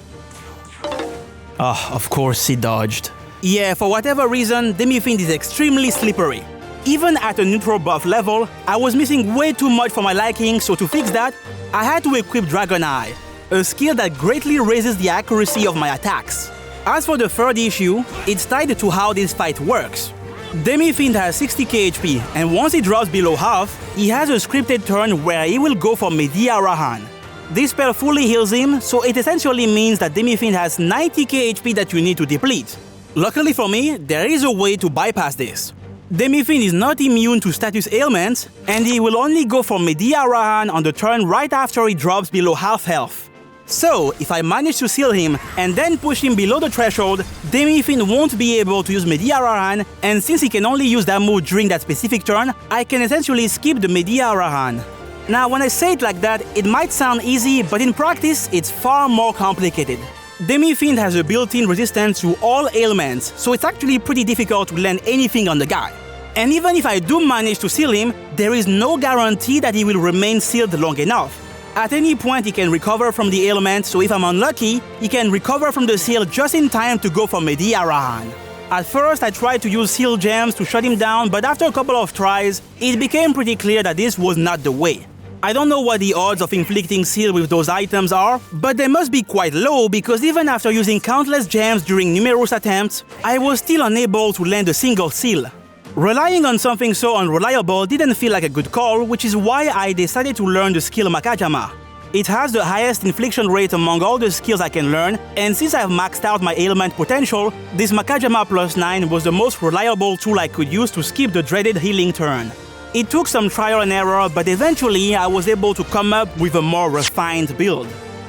Of course he dodged. Yeah, for whatever reason, Demi-Fiend is extremely slippery. Even at a neutral buff level, I was missing way too much for my liking, so to fix that, I had to equip Dragon Eye, a skill that greatly raises the accuracy of my attacks. As for the third issue, it's tied to how this fight works. 𝙃𝘼𝘍 has 60k HP, and once he drops below half, he has a scripted turn where he will go for 𝙃𝘼𝘍. This spell fully heals him, so it essentially means that 𝙃𝘼𝘍 has 90k HP that you need to deplete. Luckily for me, there is a way to bypass this. 𝙃𝘼𝘍 is not immune to status ailments, and he will only go for 𝙃𝘼𝘍 on the turn right after he drops below half health. So, if I manage to seal him and then push him below the threshold, 𝙃𝘼𝘍 won't be able to use 𝙃𝘼𝘍, and since he can only use that move during that specific turn, I can essentially skip the 𝙃𝘼𝘍. Now, when I say it like that, it might sound easy, but in practice, it's far more complicated. 𝙃𝘼𝘍 has a built-in resistance to all ailments, so it's actually pretty difficult to land anything on the guy. And even if I do manage to seal him, there is no guarantee that he will remain sealed long enough. At any point he can recover from the ailment, so if I'm unlucky, he can recover from the seal just in time to go for 𝙃𝘼𝘍. At first I tried to use seal gems to shut him down, but after a couple of tries, it became pretty clear that this was not the way. I don't know what the odds of inflicting seal with those items are, but they must be quite low because even after using countless gems during numerous attempts, I was still unable to land a single seal. Relying on something so unreliable didn't feel like a good call, which is why I decided to learn the skill Makajama. It has the highest infliction rate among all the skills I can learn, and since I've maxed out my ailment potential, this Makajama +9 was the most reliable tool I could use to skip the dreaded healing turn. It took some trial and error, but eventually I was able to come up with a more refined build.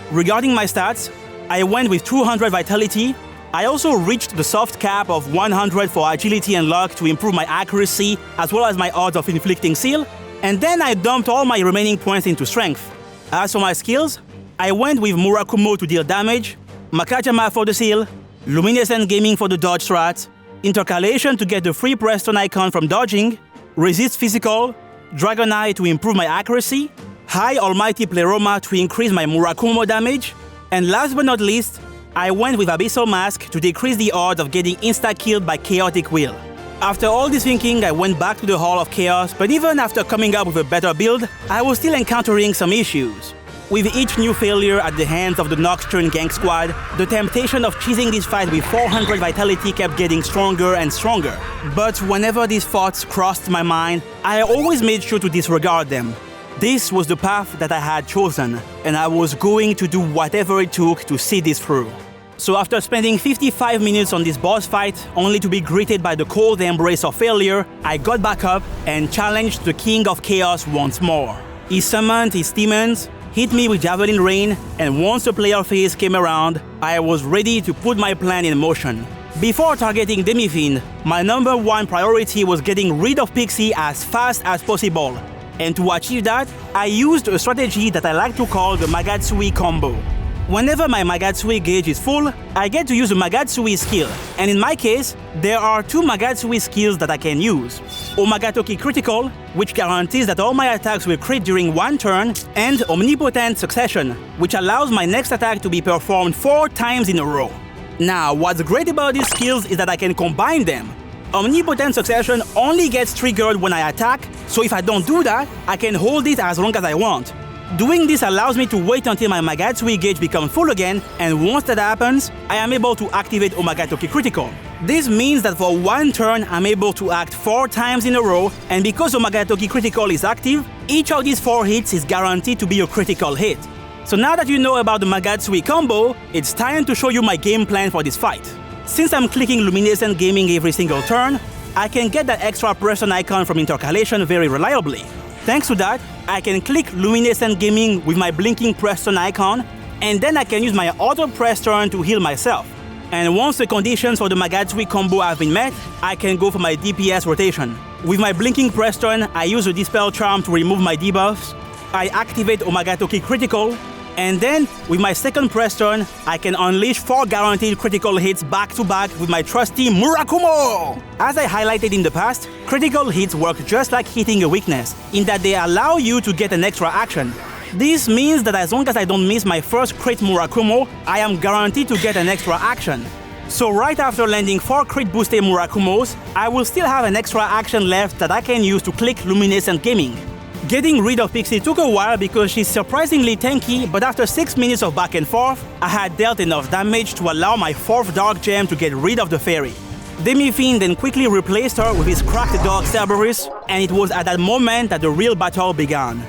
Regarding my stats, I went with 200 vitality. I also reached the soft cap of 100 for agility and luck to improve my accuracy as well as my odds of inflicting seal, and then I dumped all my remaining points into strength. As for my skills, I went with Murakumo to deal damage, Makajama for the seal, Luminescent Gaming for the dodge strat, Intercalation to get the free Preston icon from dodging, Resist Physical, Dragon Eye to improve my accuracy, High Almighty Pleroma to increase my Murakumo damage, and last but not least, I went with Abyssal Mask to decrease the odds of getting insta-killed by Chaotic Will. After all this thinking, I went back to the Hall of Chaos, but even after coming up with a better build, I was still encountering some issues. With each new failure at the hands of the Nocturne Gang Squad, the temptation of cheesing this fight with 400 vitality kept getting stronger and stronger. But whenever these thoughts crossed my mind, I always made sure to disregard them. This was the path that I had chosen, and I was going to do whatever it took to see this through. So after spending 55 minutes on this boss fight, only to be greeted by the cold embrace of failure, I got back up and challenged the King of Chaos once more. He summoned his demons, hit me with Javelin Rain, and once the player phase came around, I was ready to put my plan in motion. Before targeting 𝙃𝘼𝘍, my number one priority was getting rid of Pixie as fast as possible. And to achieve that, I used a strategy that I like to call the Magatsui combo. Whenever my Magatsui gauge is full, I get to use a Magatsui skill, and in my case, there are two Magatsui skills that I can use. Omagatoki Critical, which guarantees that all my attacks will crit during one turn, and Omnipotent Succession, which allows my next attack to be performed 4 times in a row. Now, what's great about these skills is that I can combine them. Omnipotent Succession only gets triggered when I attack, so if I don't do that, I can hold it as long as I want. Doing this allows me to wait until my Magatsui gauge becomes full again, and once that happens, I am able to activate Omagatoki Critical. This means that for one turn, I'm able to act 4 times in a row, and because Omagatoki Critical is active, each of these 4 hits is guaranteed to be a critical hit. So now that you know about the Magatsui combo, it's time to show you my game plan for this fight. Since I'm clicking Luminescent Gaming every single turn, I can get that extra person icon from Intercalation very reliably. Thanks to that, I can click Luminescent Gaming with my blinking press turn icon, and then I can use my auto press turn to heal myself. And once the conditions for the Magatsui combo have been met, I can go for my DPS rotation. With my blinking press turn, I use a Dispel Charm to remove my debuffs, I activate Omagatoki Critical, and then, with my second press turn, I can unleash 4 guaranteed critical hits back to back with my trusty Murakumo! As I highlighted in the past, critical hits work just like hitting a weakness, in that they allow you to get an extra action. This means that as long as I don't miss my first crit Murakumo, I am guaranteed to get an extra action. So right after landing 4 crit boosted Murakumos, I will still have an extra action left that I can use to click Luminescent Gaming. Getting rid of Pixie took a while because she's surprisingly tanky, but after 6 minutes of back and forth, I had dealt enough damage to allow my 4th Dark Gem to get rid of the fairy. Demi-Fiend then quickly replaced her with his cracked Dark Cerberus, and it was at that moment that the real battle began.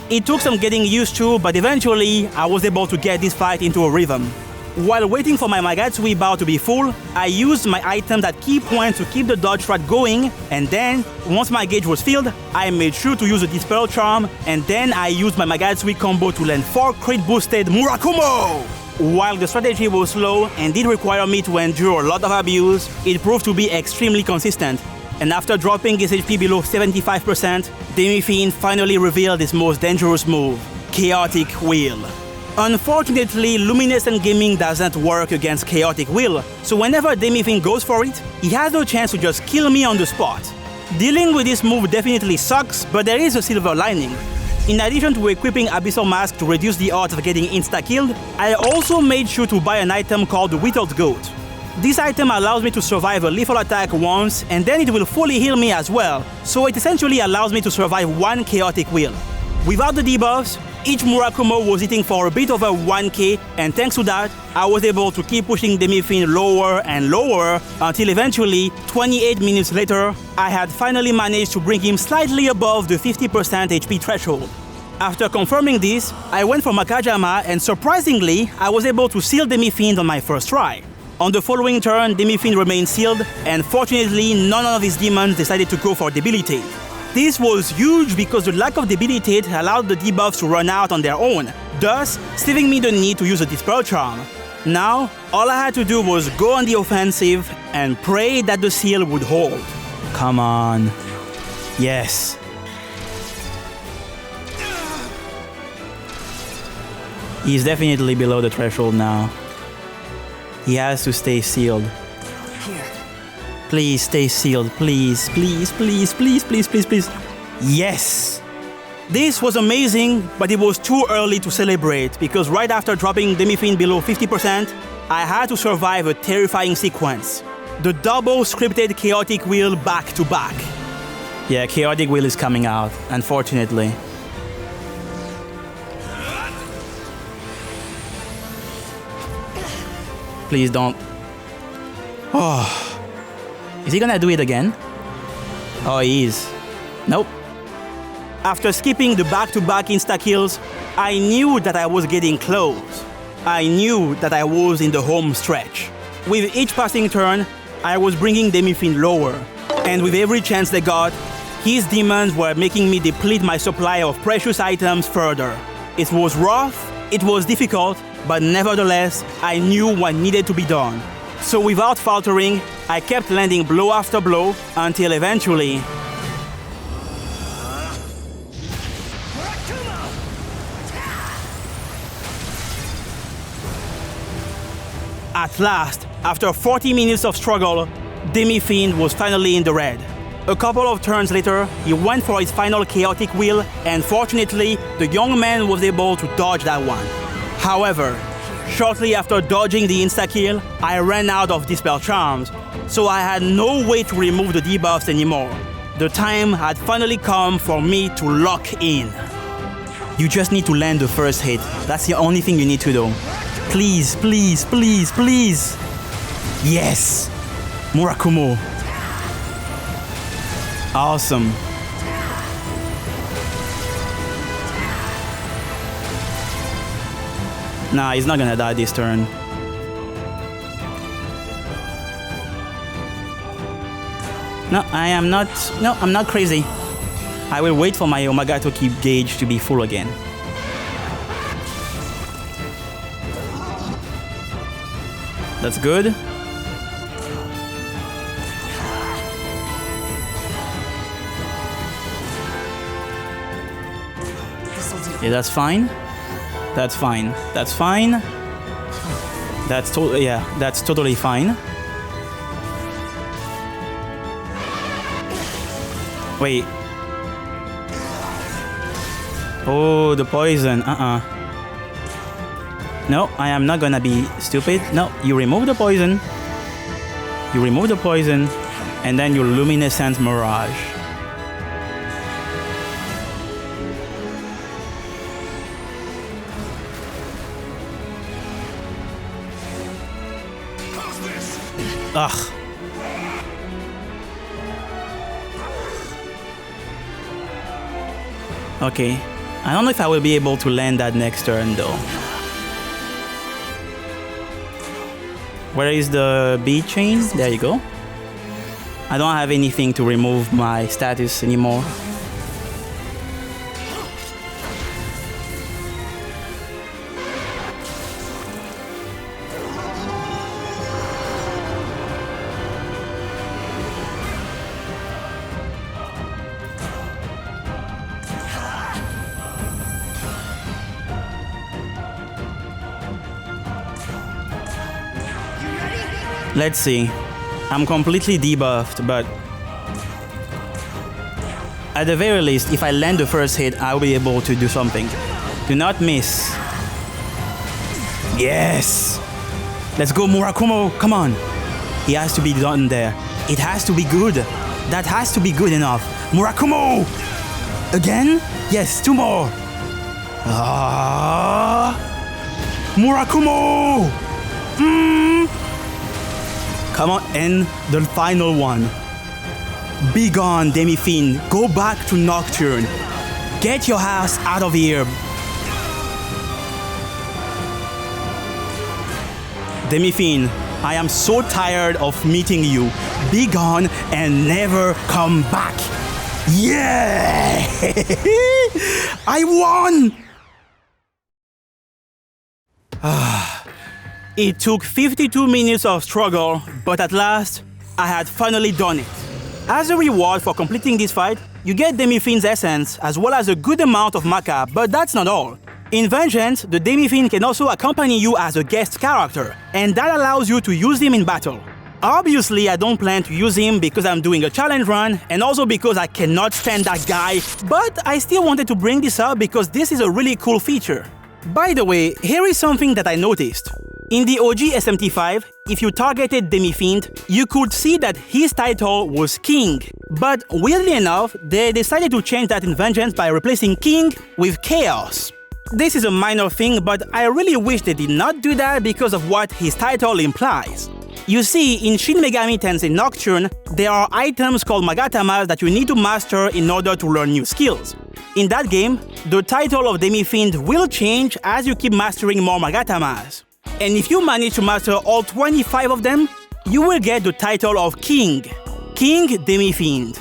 It took some getting used to, but eventually I was able to get this fight into a rhythm. While waiting for my Magatsui bar to be full, I used my items at key points to keep the dodge strat going, and then, once my gauge was filled, I made sure to use the Dispel Charm, and then I used my Magatsui combo to land 4 crit boosted Murakumo! While the strategy was slow and did require me to endure a lot of abuse, it proved to be extremely consistent. And after dropping his HP below 75%, Demi-Fiend finally revealed his most dangerous move, Chaotic Wheel. Unfortunately, Luminescent Gaming doesn't work against Chaotic Wheel, so whenever Demi-Fiend goes for it, he has no chance to just kill me on the spot. Dealing with this move definitely sucks, but there is a silver lining. In addition to equipping Abyssal Mask to reduce the odds of getting insta-killed, I also made sure to buy an item called the Whittled Goat. This item allows me to survive a lethal attack once, and then it will fully heal me as well, so it essentially allows me to survive 1 Chaotic Wheel. Without the debuffs, each Murakumo was hitting for a bit over 1k, and thanks to that, I was able to keep pushing Demi-Fiend lower and lower until eventually, 28 minutes later, I had finally managed to bring him slightly above the 50% HP threshold. After confirming this, I went for Makajama, and surprisingly, I was able to seal Demi-Fiend on my first try. On the following turn, Demi-Fiend remained sealed, and fortunately, none of his demons decided to go for Debilitate. This was huge because the lack of Debilitate allowed the debuffs to run out on their own, thus saving me the need to use a Dispel Charm. Now, all I had to do was go on the offensive and pray that the seal would hold. Come on. Yes. He's definitely below the threshold now. He has to stay sealed. Please stay sealed, please, please, please, please, please, please, please. Yes! This was amazing, but it was too early to celebrate because right after dropping Demi-Fiend below 50%, I had to survive a terrifying sequence. The double scripted Chaotic Wheel back to back. Yeah, Chaotic Wheel is coming out, unfortunately. Please don't. Oh. Is he gonna do it again? Oh, he is. Nope. After skipping the back-to-back insta-kills, I knew that I was getting close. I knew that I was in the home stretch. With each passing turn, I was bringing Demi-Fiend lower. And with every chance they got, his demons were making me deplete my supply of precious items further. It was rough, it was difficult, but nevertheless, I knew what needed to be done. So without faltering, I kept landing blow after blow until eventually... At last, after 40 minutes of struggle, Demi-Fiend was finally in the red. A couple of turns later, he went for his final Chaotic Wheel, and fortunately, the young man was able to dodge that one. However, shortly after dodging the insta-kill, I ran out of Dispel Charms, so I had no way to remove the debuffs anymore. The time had finally come for me to lock in. You just need to land the first hit. That's the only thing you need to do. Please, please, please, please. Yes! Murakumo. Awesome. Nah, he's not gonna die this turn. No, I'm not crazy. I will wait for my Omagatoki gauge to be full again. That's good. Yeah, that's fine. That's fine. That's fine. That's totally fine. Wait. Oh, the poison. No, I am not gonna be stupid. No, you remove the poison. You remove the poison, and then you luminescent mirage. Ugh. Okay. I don't know if I will be able to land that next turn though. Where is the bead chain? There you go. I don't have anything to remove my status anymore. Let's see. I'm completely debuffed, but at the very least, if I land the first hit, I'll be able to do something. Do not miss. Yes! Let's go, Murakumo! Come on! He has to be done there. It has to be good. That has to be good enough. Murakumo! Again? Yes, 2 more. Murakumo! Come on, and the final one. Be gone, Demi-Fiend. Go back to Nocturne. Get your ass out of here. Demi-Fiend, I am so tired of meeting you. Be gone and never come back. Yeah! I won! It took 52 minutes of struggle, but at last, I had finally done it. As a reward for completing this fight, you get Demi-Fiend's essence as well as a good amount of maca, but that's not all. In Vengeance, the Demi-Fiend can also accompany you as a guest character, and that allows you to use him in battle. Obviously, I don't plan to use him because I'm doing a challenge run, and also because I cannot stand that guy, but I still wanted to bring this up because this is a really cool feature. By the way, here is something that I noticed. In the OG SMT5, if you targeted Demi-Fiend, you could see that his title was King. But weirdly enough, they decided to change that in Vengeance by replacing King with Chaos. This is a minor thing, but I really wish they did not do that because of what his title implies. You see, in Shin Megami Tensei Nocturne, there are items called Magatamas that you need to master in order to learn new skills. In that game, the title of Demi-Fiend will change as you keep mastering more Magatamas. And if you manage to master all 25 of them, you will get the title of King. King Demi-Fiend.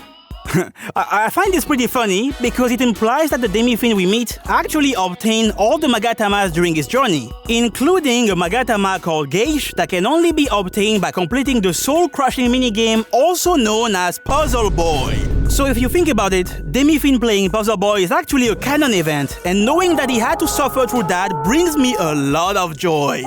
I find this pretty funny because it implies that the Demi-Fiend we meet actually obtained all the Magatamas during his journey, including a Magatama called 𝙃𝘼𝘍 that can only be obtained by completing the soul-crushing minigame also known as Puzzle Boy. So if you think about it, Demi-Fiend playing Puzzle Boy is actually a canon event, and knowing that he had to suffer through that brings me a lot of joy.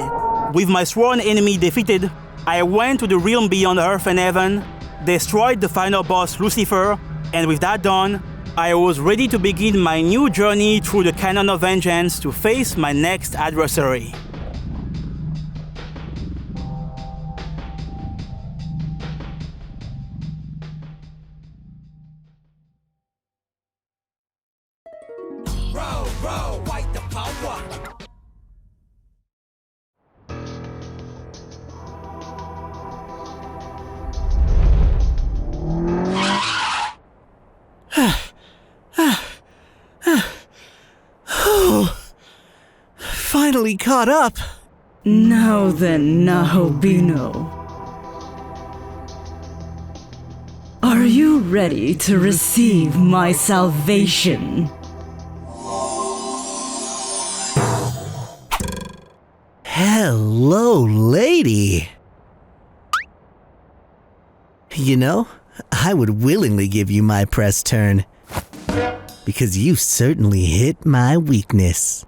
With my sworn enemy defeated, I went to the realm beyond Earth and Heaven, destroyed the final boss Lucifer, and with that done, I was ready to begin my new journey through the canon of Vengeance to face my next adversary. Finally caught up. Now then, 𝙃𝘼𝙍𝘍. Are you ready to receive my salvation? Hello, lady. You know, I would willingly give you my press turn, because you certainly hit my weakness.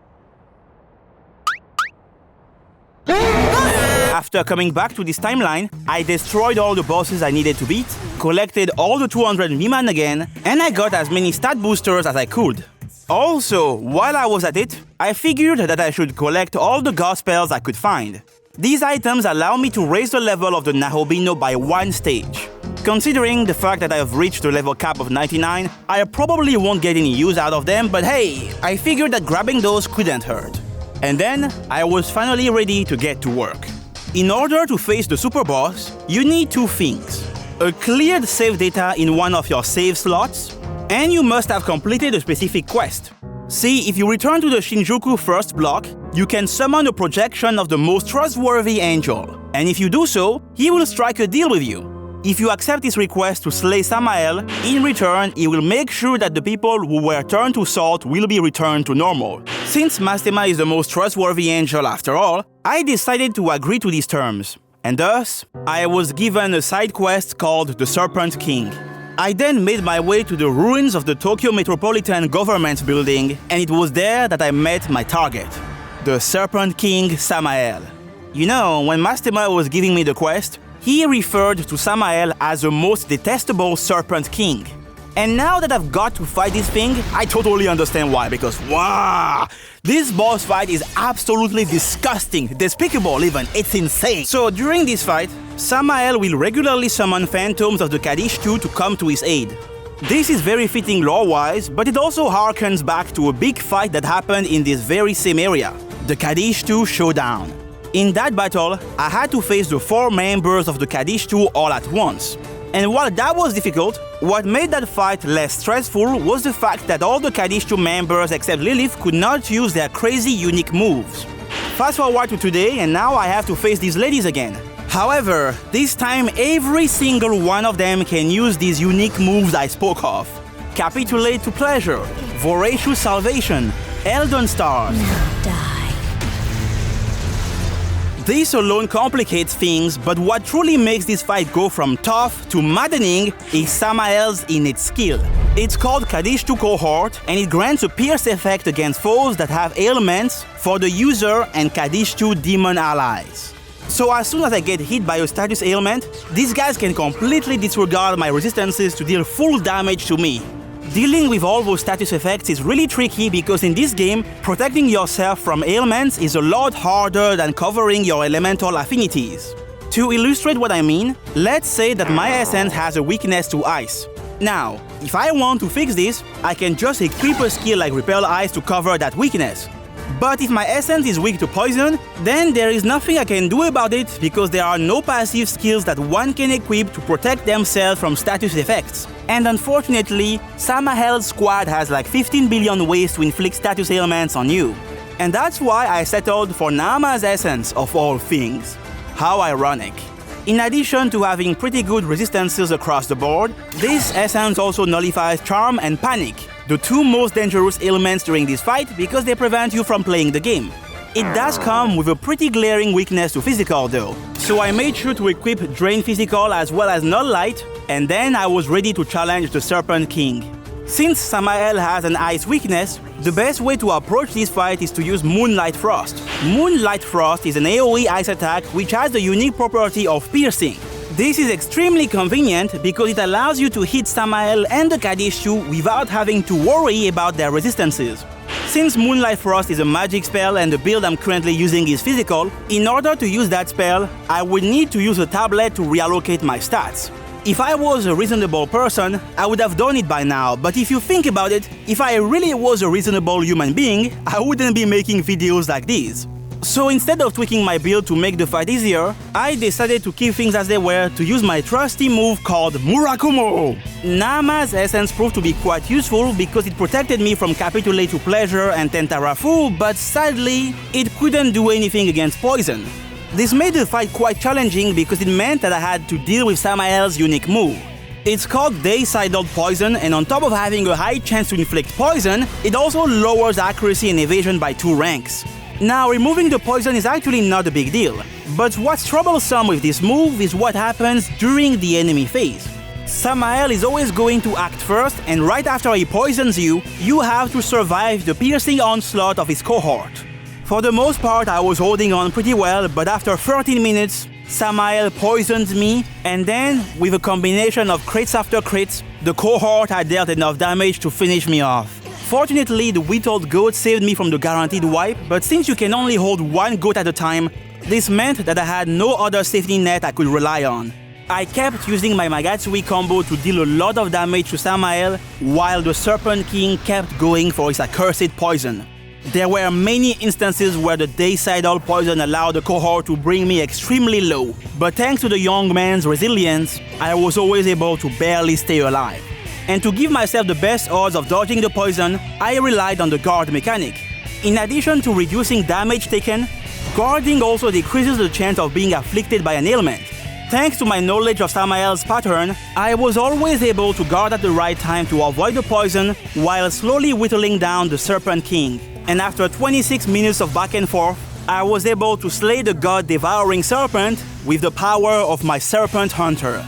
After coming back to this timeline, I destroyed all the bosses I needed to beat, collected all the 200 Miman again, and I got as many stat boosters as I could. Also, while I was at it, I figured that I should collect all the god spells I could find. These items allow me to raise the level of the 𝙃𝘼𝙍𝘍 by 1 stage. Considering the fact that I have reached the level cap of 99, I probably won't get any use out of them, but hey, I figured that grabbing those couldn't hurt. And then, I was finally ready to get to work. In order to face the super boss, you need two things: a cleared save data in one of your save slots, and you must have completed a specific quest. See, if you return to the Shinjuku first block, you can summon a projection of the most trustworthy angel, and if you do so, he will strike a deal with you. If you accept his request to slay Samael, in return, he will make sure that the people who were turned to salt will be returned to normal. Since Mastema is the most trustworthy angel after all, I decided to agree to these terms, and thus, I was given a side quest called the Serpent King. I then made my way to the ruins of the Tokyo Metropolitan Government building, and it was there that I met my target, the Serpent King Samael. You know, when Mastema was giving me the quest, he referred to Samael as the most detestable Serpent King. And now that I've got to fight this thing, I totally understand why, because wow! This boss fight is absolutely disgusting, despicable even, it's insane. So during this fight, Samael will regularly summon phantoms of the 𝙃𝘼𝙍 to come to his aid. This is very fitting lore-wise, but it also harkens back to a big fight that happened in this very same area, the 𝙃𝘼𝙍 Showdown. In that battle, I had to face the 4 members of the 𝙃𝘼𝙍 all at once. And while that was difficult, what made that fight less stressful was the fact that all the 𝙃𝘼𝙍 members except Lilith could not use their crazy unique moves. Fast forward to today, and now I have to face these ladies again. However, this time every single one of them can use these unique moves I spoke of. Capitulate to Pleasure, Voracious Salvation, Eldon Stars. This alone complicates things, but what truly makes this fight go from tough to maddening is Samael's innate skill. It's called 𝙃𝘼𝙍 Cohort, and it grants a pierce effect against foes that have ailments for the user and 𝙃𝘼𝙍 demon allies. So as soon as I get hit by a status ailment, these guys can completely disregard my resistances to deal full damage to me. Dealing with all those status effects is really tricky because in this game, protecting yourself from ailments is a lot harder than covering your elemental affinities. To illustrate what I mean, let's say that my essence has a weakness to ice. Now, if I want to fix this, I can just equip a skill like Repel Ice to cover that weakness. But if my essence is weak to poison, then there is nothing I can do about it because there are no passive skills that one can equip to protect themselves from status effects. And unfortunately, Samael's squad has like 15 billion ways to inflict status ailments on you. And that's why I settled for Nama's essence of all things. How ironic. In addition to having pretty good resistances across the board, this essence also nullifies Charm and Panic, the 2 most dangerous ailments during this fight because they prevent you from playing the game. It does come with a pretty glaring weakness to Physical though, so I made sure to equip Drain Physical as well as Null Light, and then I was ready to challenge the Serpent King. Since Samael has an ice weakness, the best way to approach this fight is to use Moonlight Frost. Moonlight Frost is an AoE ice attack which has the unique property of piercing. This is extremely convenient because it allows you to hit Samael and the 𝙃𝘼𝙍 without having to worry about their resistances. Since Moonlight Frost is a magic spell and the build I'm currently using is physical, in order to use that spell, I would need to use a tablet to reallocate my stats. If I was a reasonable person, I would have done it by now, but if you think about it, if I really was a reasonable human being, I wouldn't be making videos like these. So instead of tweaking my build to make the fight easier, I decided to keep things as they were to use my trusty move called Murakumo. Nama's essence proved to be quite useful because it protected me from Capitulate to Pleasure and Tentarafu, but sadly, it couldn't do anything against poison. This made the fight quite challenging because it meant that I had to deal with Samael's unique move. It's called 𝙃𝘼𝙍𝙍, and on top of having a high chance to inflict poison, it also lowers accuracy and evasion by 2 ranks. Now, removing the poison is actually not a big deal, but what's troublesome with this move is what happens during the enemy phase. Samael is always going to act first, and right after he poisons you, you have to survive the piercing onslaught of his cohort. For the most part, I was holding on pretty well, but after 13 minutes, Samael poisoned me, and then, with a combination of crits after crits, the cohort had dealt enough damage to finish me off. Fortunately, the Whittled Goat saved me from the guaranteed wipe, but since you can only hold 1 goat at a time, this meant that I had no other safety net I could rely on. I kept using my Magatsui combo to deal a lot of damage to Samael, while the Serpent King kept going for his accursed poison. There were many instances where the 𝙃𝘼𝙍𝘍 poison allowed the cohort to bring me extremely low, but thanks to the young man's resilience, I was always able to barely stay alive. And to give myself the best odds of dodging the poison, I relied on the guard mechanic. In addition to reducing damage taken, guarding also decreases the chance of being afflicted by an ailment. Thanks to my knowledge of Samael's pattern, I was always able to guard at the right time to avoid the poison while slowly whittling down the Serpent King. And after 26 minutes of back and forth, I was able to slay the god-devouring serpent with the power of my Serpent Hunter.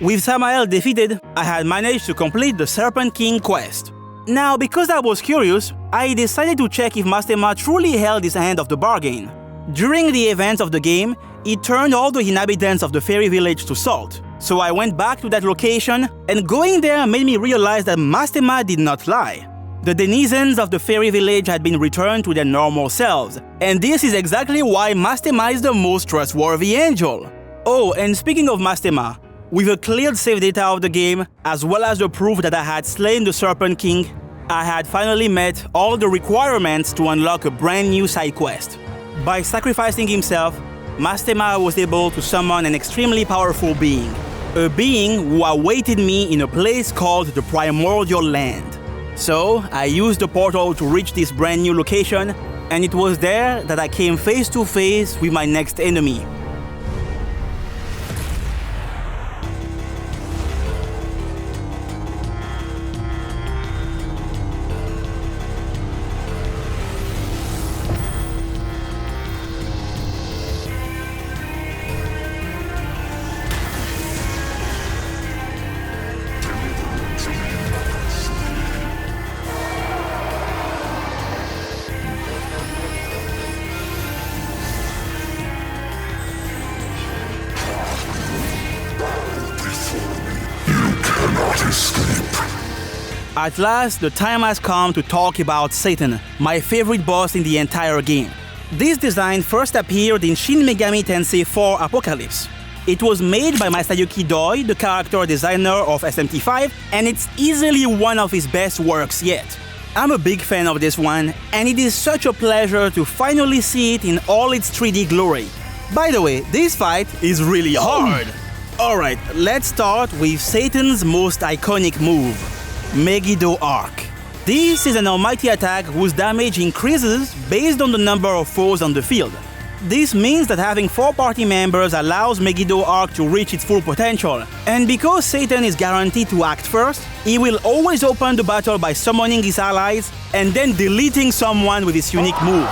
With Samael defeated, I had managed to complete the Serpent King quest. Now, because I was curious, I decided to check if Mastema truly held his end of the bargain. During the events of the game, he turned all the inhabitants of the fairy village to salt. So I went back to that location, and going there made me realize that Mastema did not lie. The denizens of the fairy village had been returned to their normal selves, and this is exactly why Mastema is the most trustworthy angel. Oh, and speaking of Mastema, with a cleared save data of the game, as well as the proof that I had slain the Serpent King, I had finally met all the requirements to unlock a brand new side quest. By sacrificing himself, Mastema was able to summon an extremely powerful being. A being who awaited me in a place called the Primordial Land. So, I used the portal to reach this brand new location, and it was there that I came face to face with my next enemy. At last, the time has come to talk about Satan, my favorite boss in the entire game. This design first appeared in Shin Megami Tensei 4 Apocalypse. It was made by Masayuki Doi, the character designer of SMT5, and it's easily one of his best works yet. I'm a big fan of this one, and it is such a pleasure to finally see it in all its 3D glory. By the way, this fight is really hard. Alright, let's start with Satan's most iconic move, Megiddo Arc. This is an almighty attack whose damage increases based on the number of foes on the field. This means that having 4 party members allows Megiddo Arc to reach its full potential, and because Satan is guaranteed to act first, he will always open the battle by summoning his allies and then deleting someone with his unique move.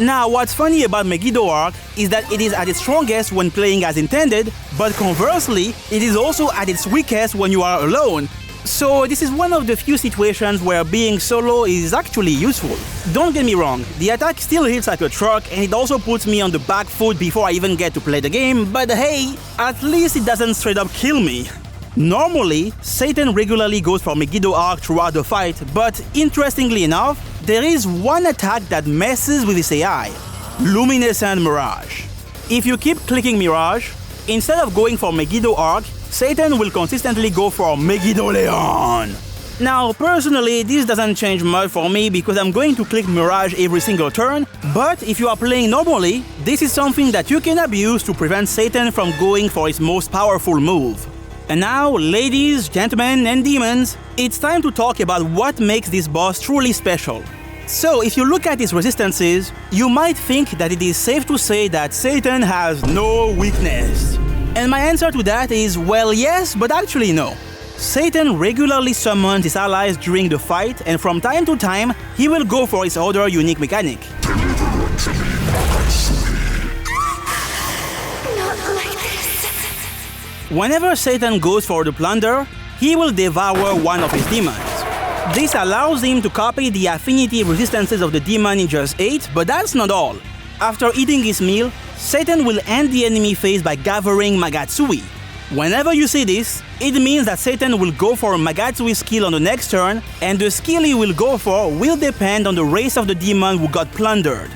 Now, what's funny about Megiddo Arc is that it is at its strongest when playing as intended, but conversely, it is also at its weakest when you are alone. So this is one of the few situations where being solo is actually useful. Don't get me wrong, the attack still hits like a truck and it also puts me on the back foot before I even get to play the game, but hey, at least it doesn't straight up kill me. Normally, Satan regularly goes for Megiddo Arc throughout the fight, but interestingly enough, there is one attack that messes with his AI, Luminescent Mirage. If you keep clicking Mirage, instead of going for Megiddo Arc, Satan will consistently go for Megiddo Leon. Now, personally, this doesn't change much for me because I'm going to click Mirage every single turn, but if you are playing normally, this is something that you can abuse to prevent Satan from going for his most powerful move. And now, ladies, gentlemen, and demons, it's time to talk about what makes this boss truly special. So, if you look at his resistances, you might think that it is safe to say that Satan has no weakness. And my answer to that is, well, yes, but actually no. Satan regularly summons his allies during the fight, and from time to time, he will go for his other unique mechanic. Not like this. Whenever Satan goes for the plunder, he will devour one of his demons. This allows him to copy the affinity resistances of the demon he just ate, but that's not all. After eating his meal, Satan will end the enemy phase by gathering Magatsui. Whenever you see this, it means that Satan will go for a Magatsui skill on the next turn, and the skill he will go for will depend on the race of the demon who got plundered.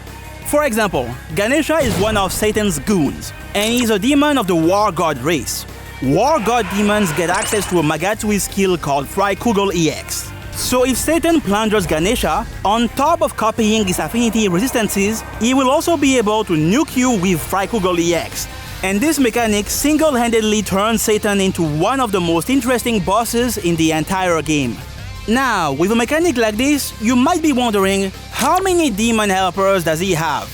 For example, Ganesha is one of Satan's goons, and he's a demon of the War God race. War God demons get access to a Magatsui skill called 𝙃𝘼𝙍𝘍. So if Satan plunders Ganesha, on top of copying his affinity resistances, he will also be able to nuke you with 𝙃𝘼𝙍𝘍. And this mechanic single-handedly turns Satan into one of the most interesting bosses in the entire game. Now, with a mechanic like this, you might be wondering, how many demon helpers does he have?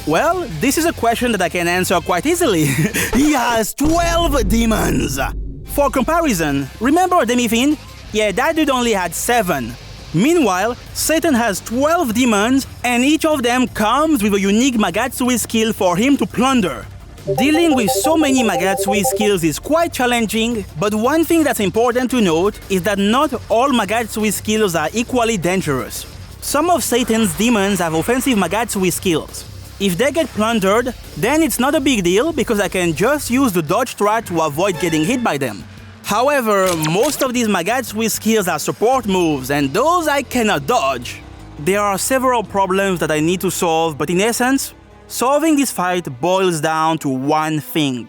Well, this is a question that I can answer quite easily. He has 12 demons! For comparison, remember Demi-Fiend? Yeah, that dude only had 7. Meanwhile, Satan has 12 demons, and each of them comes with a unique Magatsui skill for him to plunder. Dealing with so many Magatsui skills is quite challenging, but one thing that's important to note is that not all Magatsui skills are equally dangerous. Some of Satan's demons have offensive Magatsui skills. If they get plundered, then it's not a big deal because I can just use the dodge strat to avoid getting hit by them. However, most of these Magatsui skills are support moves, and those I cannot dodge. There are several problems that I need to solve, but in essence, solving this fight boils down to one thing: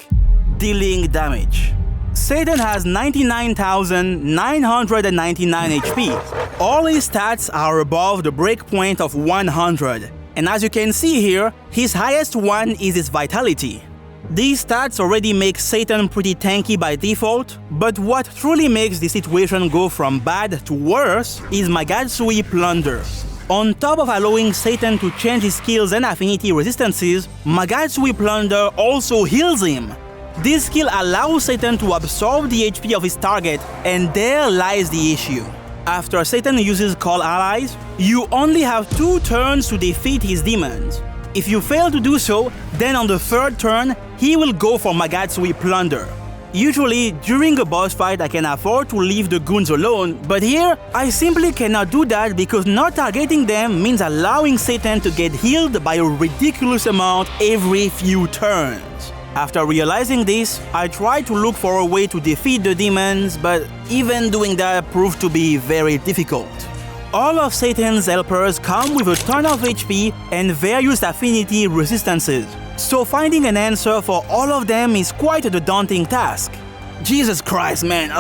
dealing damage. Satan has 99,999 HP. All his stats are above the breakpoint of 100. And as you can see here, his highest one is his vitality. These stats already make Satan pretty tanky by default, but what truly makes the situation go from bad to worse is Magatsui Plunder. On top of allowing Satan to change his skills and affinity resistances, Magatsui Plunder also heals him. This skill allows Satan to absorb the HP of his target, and there lies the issue. After Satan uses Call Allies, you only have 2 turns to defeat his demons. If you fail to do so, then on the 3rd turn, he will go for Magatsui Plunder. Usually, during a boss fight I can afford to leave the goons alone, but here, I simply cannot do that because not targeting them means allowing Satan to get healed by a ridiculous amount every few turns. After realizing this, I tried to look for a way to defeat the demons, but even doing that proved to be very difficult. All of Satan's helpers come with a ton of HP and various affinity resistances, so finding an answer for all of them is quite a daunting task. Jesus Christ, man,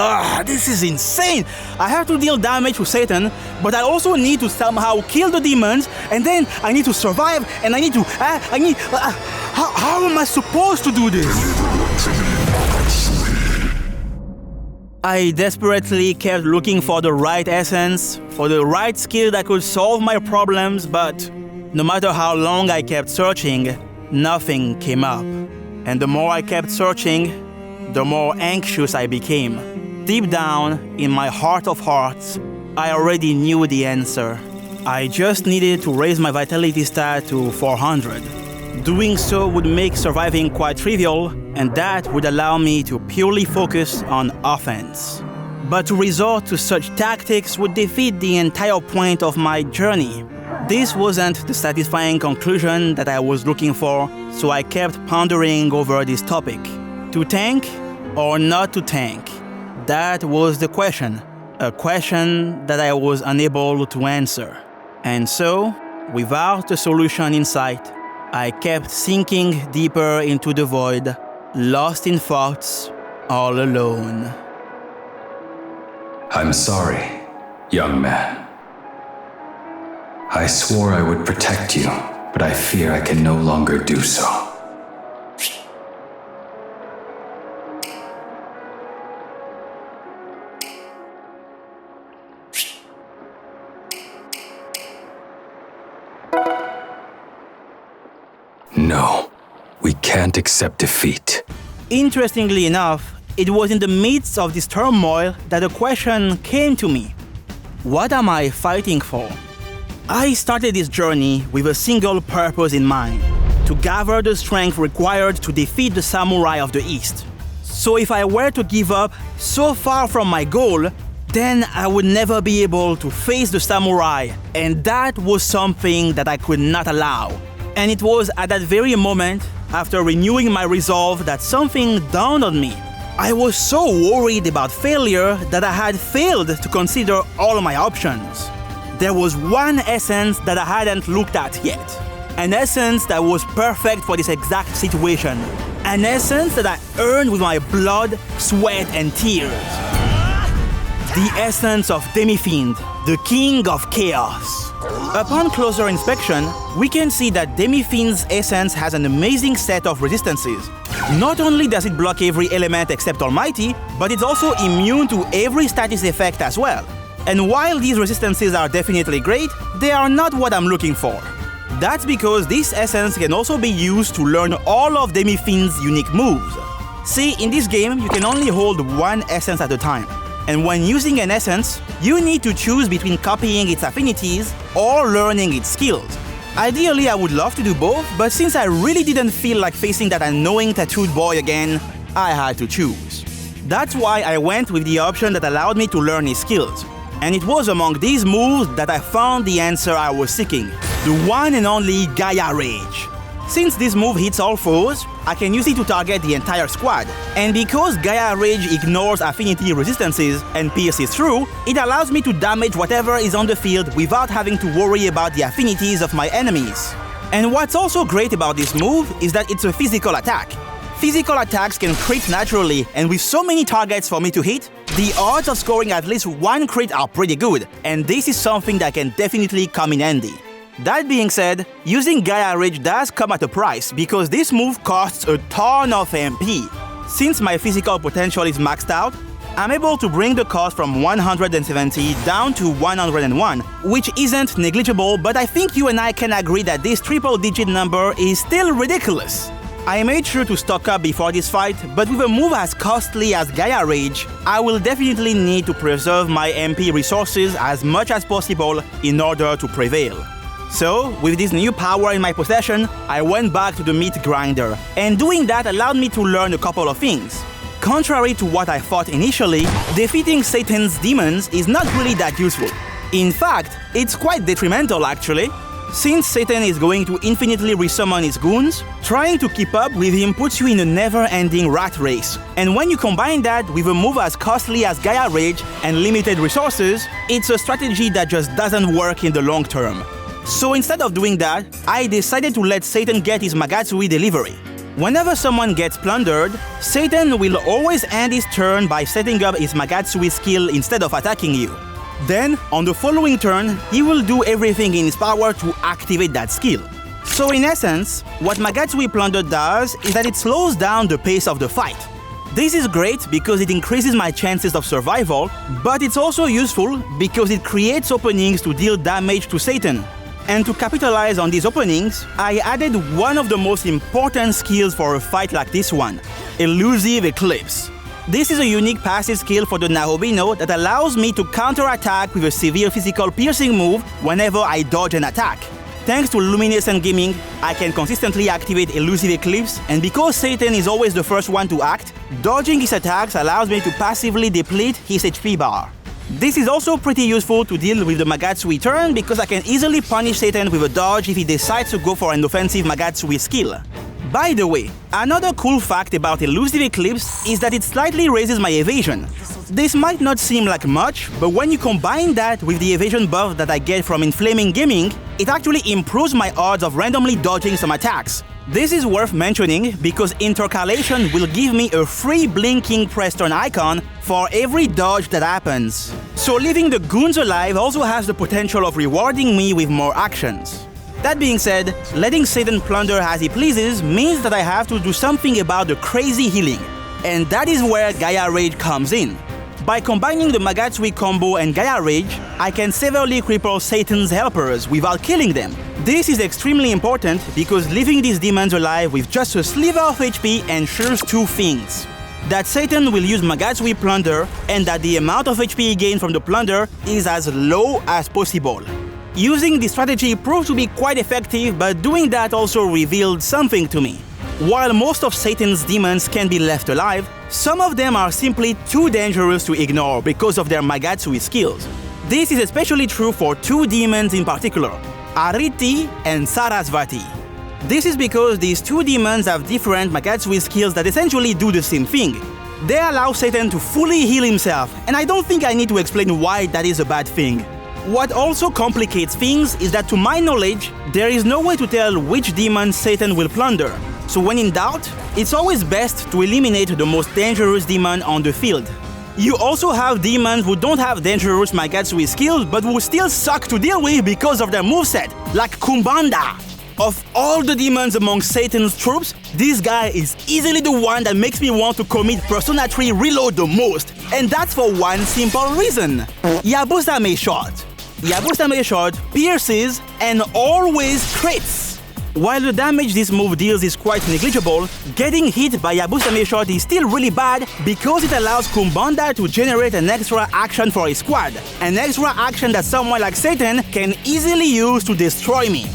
this is insane! I have to deal damage to Satan, but I also need to somehow kill the demons, and then I need to survive, and I need to... how am I supposed to do this? I desperately kept looking for the right essence, for the right skill that could solve my problems, but no matter how long I kept searching, nothing came up. And the more I kept searching, the more anxious I became. Deep down, in my heart of hearts, I already knew the answer. I just needed to raise my vitality stat to 400. Doing so would make surviving quite trivial, and that would allow me to purely focus on offense. But to resort to such tactics would defeat the entire point of my journey. This wasn't the satisfying conclusion that I was looking for, so I kept pondering over this topic. To tank or not to tank? That was the question. A question that I was unable to answer. And so, without a solution in sight, I kept sinking deeper into the void, lost in thoughts, all alone. I'm sorry, young man. I swore I would protect you, but I fear I can no longer do so. No, we can't accept defeat. Interestingly enough, it was in the midst of this turmoil that a question came to me. What am I fighting for? I started this journey with a single purpose in mind: to gather the strength required to defeat the samurai of the East. So if I were to give up so far from my goal, then I would never be able to face the samurai, and that was something that I could not allow. And it was at that very moment, after renewing my resolve, that something dawned on me. I was so worried about failure that I had failed to consider all my options. There was one essence that I hadn't looked at yet. An essence that was perfect for this exact situation. An essence that I earned with my blood, sweat, and tears. The essence of Demi-Fiend, the King of Chaos. Upon closer inspection, we can see that Demi-Fiend's essence has an amazing set of resistances. Not only does it block every element except Almighty, but it's also immune to every status effect as well. And while these resistances are definitely great, they are not what I'm looking for. That's because this essence can also be used to learn all of Demi-Fiend's unique moves. See, in this game, you can only hold one essence at a time. And when using an essence, you need to choose between copying its affinities or learning its skills. Ideally, I would love to do both, but since I really didn't feel like facing that annoying tattooed boy again, I had to choose. That's why I went with the option that allowed me to learn his skills. And it was among these moves that I found the answer I was seeking, the one and only Gaia Rage. Since this move hits all foes, I can use it to target the entire squad. And because Gaia Rage ignores affinity resistances and pierces through, it allows me to damage whatever is on the field without having to worry about the affinities of my enemies. And what's also great about this move is that it's a physical attack. Physical attacks can crit naturally, and with so many targets for me to hit, the odds of scoring at least one crit are pretty good, and this is something that can definitely come in handy. That being said, using Gaia Rage does come at a price because this move costs a ton of MP. Since my physical potential is maxed out, I'm able to bring the cost from 170 down to 101, which isn't negligible, but I think you and I can agree that this triple-digit number is still ridiculous. I made sure to stock up before this fight, but with a move as costly as Gaia Rage, I will definitely need to preserve my MP resources as much as possible in order to prevail. So, with this new power in my possession, I went back to the meat grinder, and doing that allowed me to learn a couple of things. Contrary to what I thought initially, defeating Satan's demons is not really that useful. In fact, it's quite detrimental actually. Since Satan is going to infinitely resummon his goons, trying to keep up with him puts you in a never-ending rat race. And when you combine that with a move as costly as Gaia Rage and limited resources, it's a strategy that just doesn't work in the long term. So instead of doing that, I decided to let Satan get his Magatsui delivery. Whenever someone gets plundered, Satan will always end his turn by setting up his Magatsui skill instead of attacking you. Then, on the following turn, he will do everything in his power to activate that skill. So in essence, what Magatsui Plunder does is that it slows down the pace of the fight. This is great because it increases my chances of survival, but it's also useful because it creates openings to deal damage to Satan. And to capitalize on these openings, I added one of the most important skills for a fight like this one, Elusive Eclipse. This is a unique passive skill for the Nahobino that allows me to counterattack with a severe physical piercing move whenever I dodge an attack. Thanks to Luminescent Gaming, I can consistently activate Elusive Eclipse, and because Satan is always the first one to act, dodging his attacks allows me to passively deplete his HP bar. This is also pretty useful to deal with the Magatsui turn because I can easily punish Satan with a dodge if he decides to go for an offensive Magatsui skill. By the way, another cool fact about Elusive Eclipse is that it slightly raises my evasion. This might not seem like much, but when you combine that with the evasion buff that I get from Inflaming Gaming, it actually improves my odds of randomly dodging some attacks. This is worth mentioning because Intercalation will give me a free blinking press turn icon for every dodge that happens. So leaving the goons alive also has the potential of rewarding me with more actions. That being said, letting Satan plunder as he pleases means that I have to do something about the crazy healing. And that is where Gaia Rage comes in. By combining the Magatsui combo and Gaia Rage, I can severely cripple Satan's helpers without killing them. This is extremely important because leaving these demons alive with just a sliver of HP ensures two things. That Satan will use Magatsui Plunder and that the amount of HP gained from the plunder is as low as possible. Using this strategy proved to be quite effective, but doing that also revealed something to me. While most of Satan's demons can be left alive, some of them are simply too dangerous to ignore because of their Magatsui skills. This is especially true for two demons in particular, 𝙃𝘼𝙍𝘍 and Sarasvati. This is because these two demons have different Magatsui skills that essentially do the same thing. They allow Satan to fully heal himself, and I don't think I need to explain why that is a bad thing. What also complicates things is that to my knowledge, there is no way to tell which demon Satan will plunder. So when in doubt, it's always best to eliminate the most dangerous demon on the field. You also have demons who don't have dangerous Magatsui skills but who still suck to deal with because of their moveset, like Kumbanda. Of all the demons among Satan's troops, this guy is easily the one that makes me want to commit Persona 3 Reload the most. And that's for one simple reason. Yabusame Shot. Yabusame Shot pierces and always crits. While the damage this move deals is quite negligible, getting hit by Yabusame Shot is still really bad because it allows Kumbanda to generate an extra action for his squad. An extra action that someone like Satan can easily use to destroy me.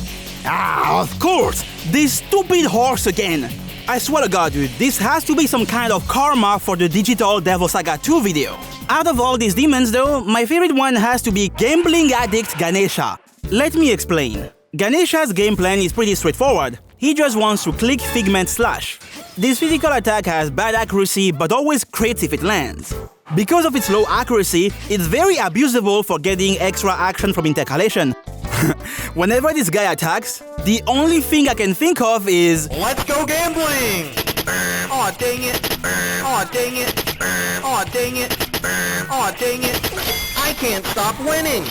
Ah, of course! This stupid horse again! I swear to God, dude, this has to be some kind of karma for the digital Devil Saga 2 video. Out of all these demons though, my favorite one has to be Gambling Addict Ganesha. Let me explain. Ganesha's game plan is pretty straightforward. He just wants to click Figment Slash. This physical attack has bad accuracy but always crits if it lands. Because of its low accuracy, it's very abusable for getting extra action from intercalation. Whenever this guy attacks, the only thing I can think of is let's go gambling! Aw, dang it! Aw, dang it! Aw, dang it! Aw, dang it! I can't stop winning!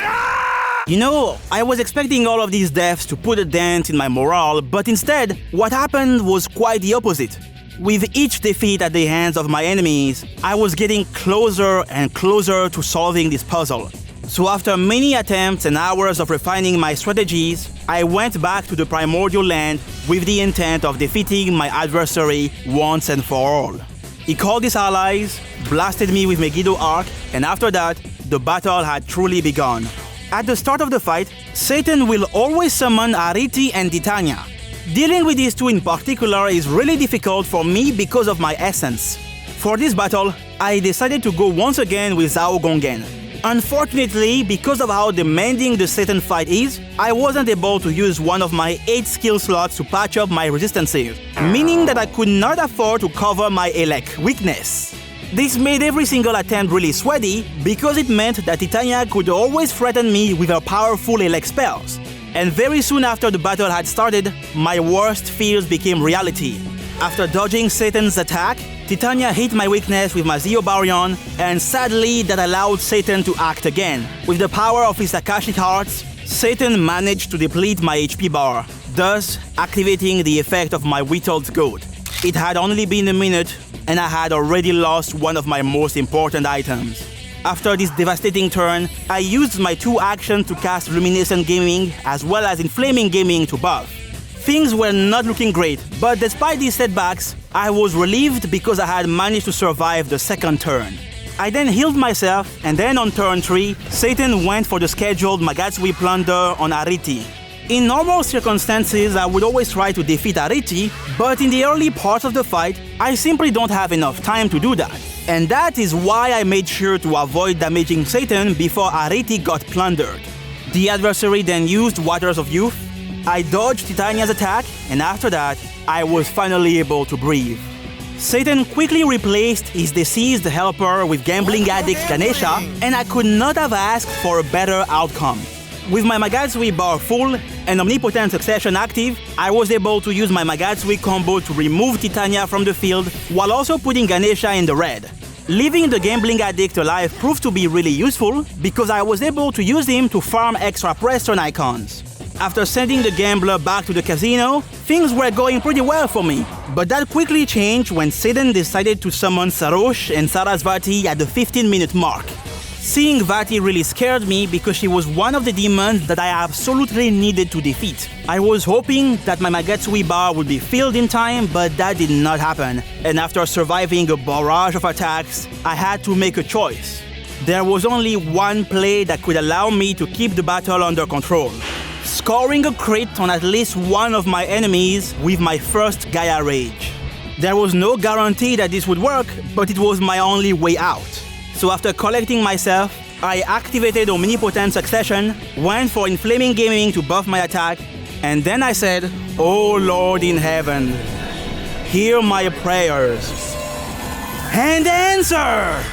You know, I was expecting all of these deaths to put a dent in my morale, but instead, what happened was quite the opposite. With each defeat at the hands of my enemies, I was getting closer and closer to solving this puzzle. So after many attempts and hours of refining my strategies, I went back to the primordial land with the intent of defeating my adversary once and for all. He called his allies, blasted me with Megiddo Arc, and after that, the battle had truly begun. At the start of the fight, Satan will always summon 𝙃𝘼𝙍𝑍 and Titania. Dealing with these two in particular is really difficult for me because of my essence. For this battle, I decided to go once again with 𝙃𝘼𝑍𝑍. Unfortunately, because of how demanding the Satan fight is, I wasn't able to use one of my 8 skill slots to patch up my resistances, meaning that I could not afford to cover my Elec weakness. This made every single attempt really sweaty because it meant that Titania could always threaten me with her powerful Elec spells. And very soon after the battle had started, my worst fears became reality. After dodging Satan's attack, Titania hit my weakness with my Zeobarion, and sadly that allowed Satan to act again. With the power of his Akashic Hearts, Satan managed to deplete my HP bar, thus activating the effect of my Whittled Goat. It had only been a minute, and I had already lost one of my most important items. After this devastating turn, I used my 2 actions to cast Luminescent Gaming as well as Inflaming Gaming to buff. Things were not looking great, but despite these setbacks, I was relieved because I had managed to survive the second turn. I then healed myself, and then on turn 3, Satan went for the scheduled Magatsui plunder on 𝙃𝘼𝑍𝑍. In normal circumstances, I would always try to defeat 𝙃𝘼𝑍𝑍, but in the early parts of the fight, I simply don't have enough time to do that. And that is why I made sure to avoid damaging Satan before 𝙃𝘼𝑍𝑍 got plundered. The adversary then used Waters of Youth, I dodged Titania's attack, and after that, I was finally able to breathe. Satan quickly replaced his deceased helper with Gambling Addict Ganesha, and I could not have asked for a better outcome. With my Magatsui bar full and Omnipotent Succession active, I was able to use my Magatsui combo to remove Titania from the field while also putting Ganesha in the red. Leaving the Gambling Addict alive proved to be really useful because I was able to use him to farm extra press turn icons. After sending the gambler back to the casino, things were going pretty well for me. But that quickly changed when Satan decided to summon Sarosh and Sarasvati at the 15-minute mark. Seeing Vati really scared me because she was one of the demons that I absolutely needed to defeat. I was hoping that my Magatsui bar would be filled in time, but that did not happen. And after surviving a barrage of attacks, I had to make a choice. There was only one play that could allow me to keep the battle under control. scoring a crit on at least one of my enemies with my first Gaia Rage. There was no guarantee that this would work, but it was my only way out. So after collecting myself, I activated Omnipotent Succession, went for Inflaming Gaming to buff my attack, and then I said, "Oh Lord in heaven, hear my prayers and answer!"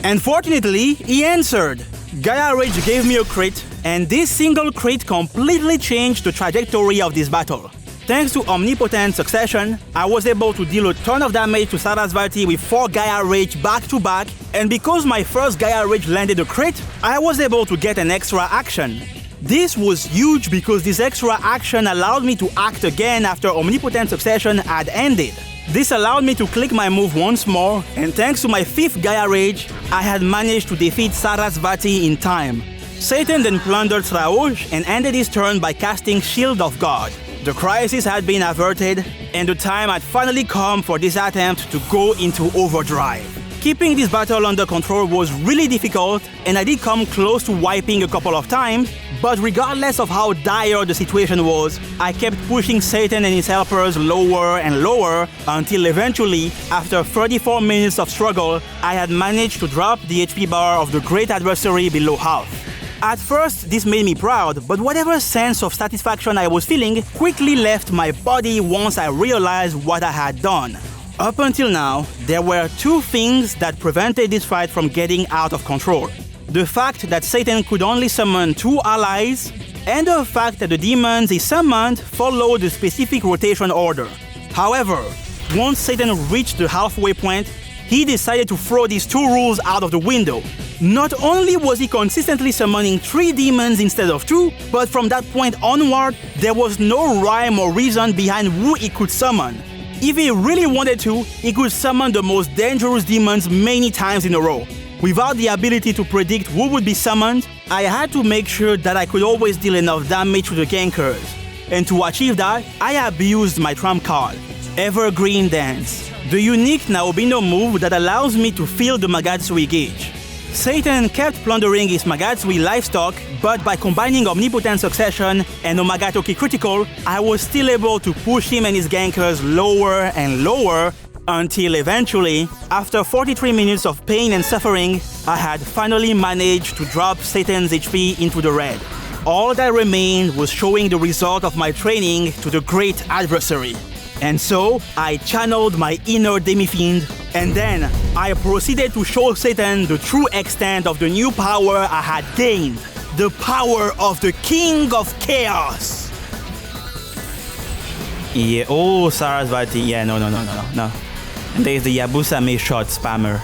And fortunately, he answered. Gaia Rage gave me a crit, and this single crit completely changed the trajectory of this battle. Thanks to Omnipotent Succession, I was able to deal a ton of damage to 𝙃𝘼𝙍𝘍 with 4 Gaia Rage back to back, and because my first Gaia Rage landed a crit, I was able to get an extra action. This was huge because this extra action allowed me to act again after Omnipotent Succession had ended. This allowed me to click my move once more, and thanks to my 5th Gaia Rage, I had managed to defeat 𝙃𝘼𝙍𝘍 in time. Satan then plundered 𝙃𝘼𝙍 and ended his turn by casting Shield of God. The crisis had been averted, and the time had finally come for this attempt to go into overdrive. Keeping this battle under control was really difficult, and I did come close to wiping a couple of times, but regardless of how dire the situation was, I kept pushing Satan and his helpers lower and lower until eventually, after 34 minutes of struggle, I had managed to drop the HP bar of the great adversary below half. At first, this made me proud, but whatever sense of satisfaction I was feeling quickly left my body once I realized what I had done. Up until now, there were 2 things that prevented this fight from getting out of control. The fact that Satan could only summon 2 allies, and the fact that the demons he summoned followed a specific rotation order. However, once Satan reached the halfway point, he decided to throw these 2 rules out of the window. Not only was he consistently summoning 3 demons instead of 2, but from that point onward, there was no rhyme or reason behind who he could summon. If he really wanted to, he could summon the most dangerous demons many times in a row. Without the ability to predict who would be summoned, I had to make sure that I could always deal enough damage to the gankers. And to achieve that, I abused my trump card, Evergreen Dance, the unique Naobino move that allows me to fill the Magatsui gauge. Satan kept plundering his Magatsui livestock, but by combining Omnipotent Succession and Omagatoki Critical, I was still able to push him and his gankers lower and lower until eventually, after 43 minutes of pain and suffering, I had finally managed to drop Satan's HP into the red. All that remained was showing the result of my training to the great adversary. And so, I channeled my inner demi-fiend, and then I proceeded to show Satan the true extent of the new power I had gained. The power of the King of Chaos! Yeah, oh, 𝙃𝘼𝙍𝘍, yeah, no. There's the Yabusame shot spammer.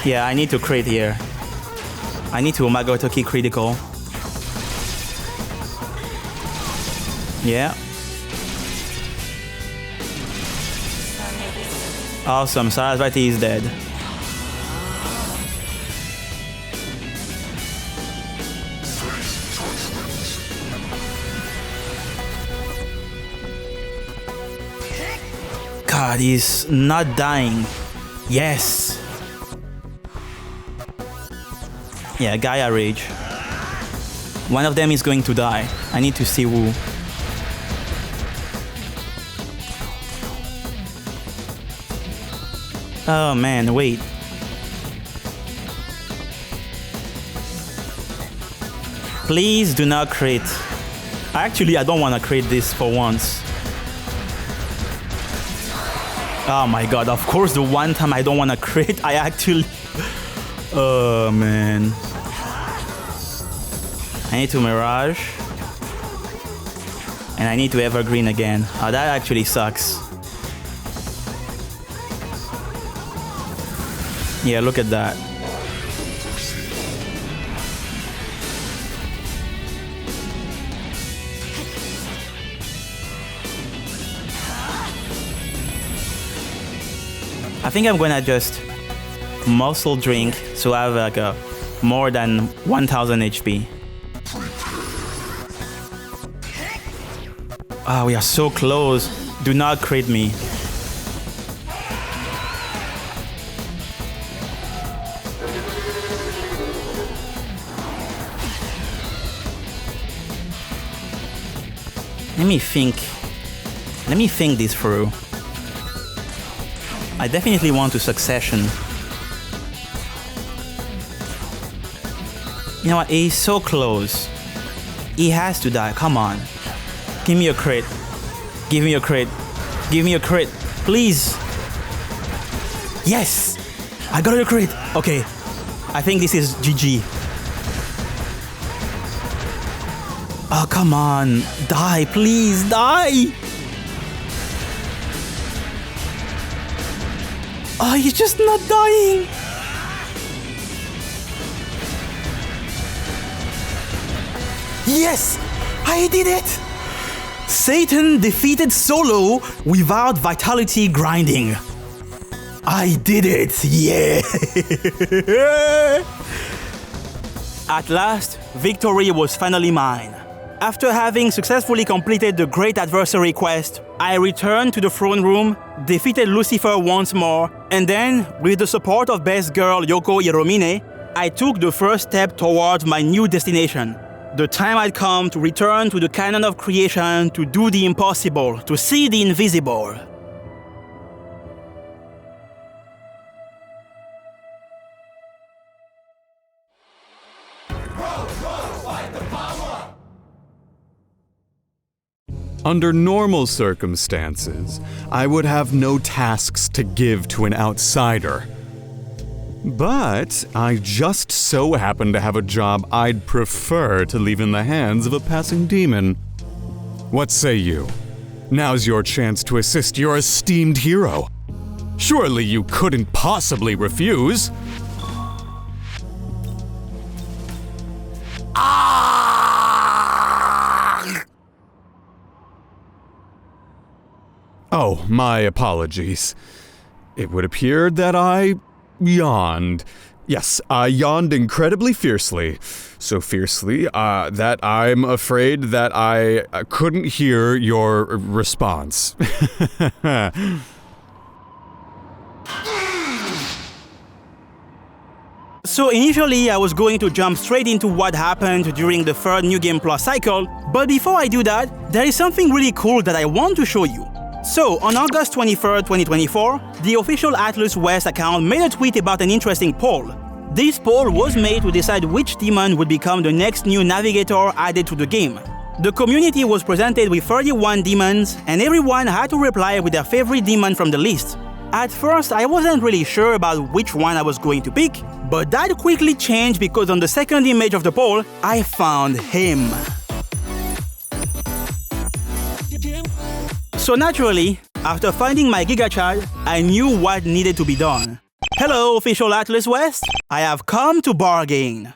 Yeah, I need to crit here. I need to Omagatoki critical. Yeah. Awesome, 𝙃𝘼𝙍𝘍 is dead. God, he's not dying. Yes. Yeah, Gaia Rage. One of them is going to die. I need to see who. Oh man, wait. Please do not crit. Actually, I don't want to crit this for once. Oh my god, of course the one time I don't want to crit, I actually... Oh man. I need to Mirage. And I need to Evergreen again. Oh, that actually sucks. Yeah, look at that. I think I'm gonna just muscle drink so I have like a more than 1000 HP. Ah, we are so close. Do not crit me. Let me think this through. I definitely want to Succession. You know what? He's so close. He has to die. Come on. Give me a crit. Give me a crit. Give me a crit. Please. Yes! I got a crit. Okay. I think this is GG. Oh, come on. Die, please. Die! Oh, he's just not dying. Yes! I did it! Satan defeated Solo without vitality grinding. I did it! Yeah! At last, victory was finally mine. After having successfully completed the Great Adversary quest, I returned to the throne room, defeated Lucifer once more, and then, with the support of best girl 𝙃𝘼𝙍𝘍, I took the first step towards my new destination. The time had come to return to the canon of creation, to do the impossible, to see the invisible. Under normal circumstances, I would have no tasks to give to an outsider. But I just so happen to have a job I'd prefer to leave in the hands of a passing demon. What say you? Now's your chance to assist your esteemed hero. Surely you couldn't possibly refuse. Oh, my apologies. It would appear that I yawned. Yes, I yawned incredibly fiercely. So fiercely that I'm afraid that I couldn't hear your response. So initially I was going to jump straight into what happened during the third New Game Plus cycle, but before I do that, there is something really cool that I want to show you. So, on August 23rd, 2024, the official Atlus West account made a tweet about an interesting poll. This poll was made to decide which demon would become the next new navigator added to the game. The community was presented with 31 demons, and everyone had to reply with their favorite demon from the list. At first, I wasn't really sure about which one I was going to pick, but that quickly changed because on the second image of the poll, I found him. So naturally, after finding my 𝙃𝘼𝙍𝘍, I knew what needed to be done. Hello, official Atlus West. I have come to bargain.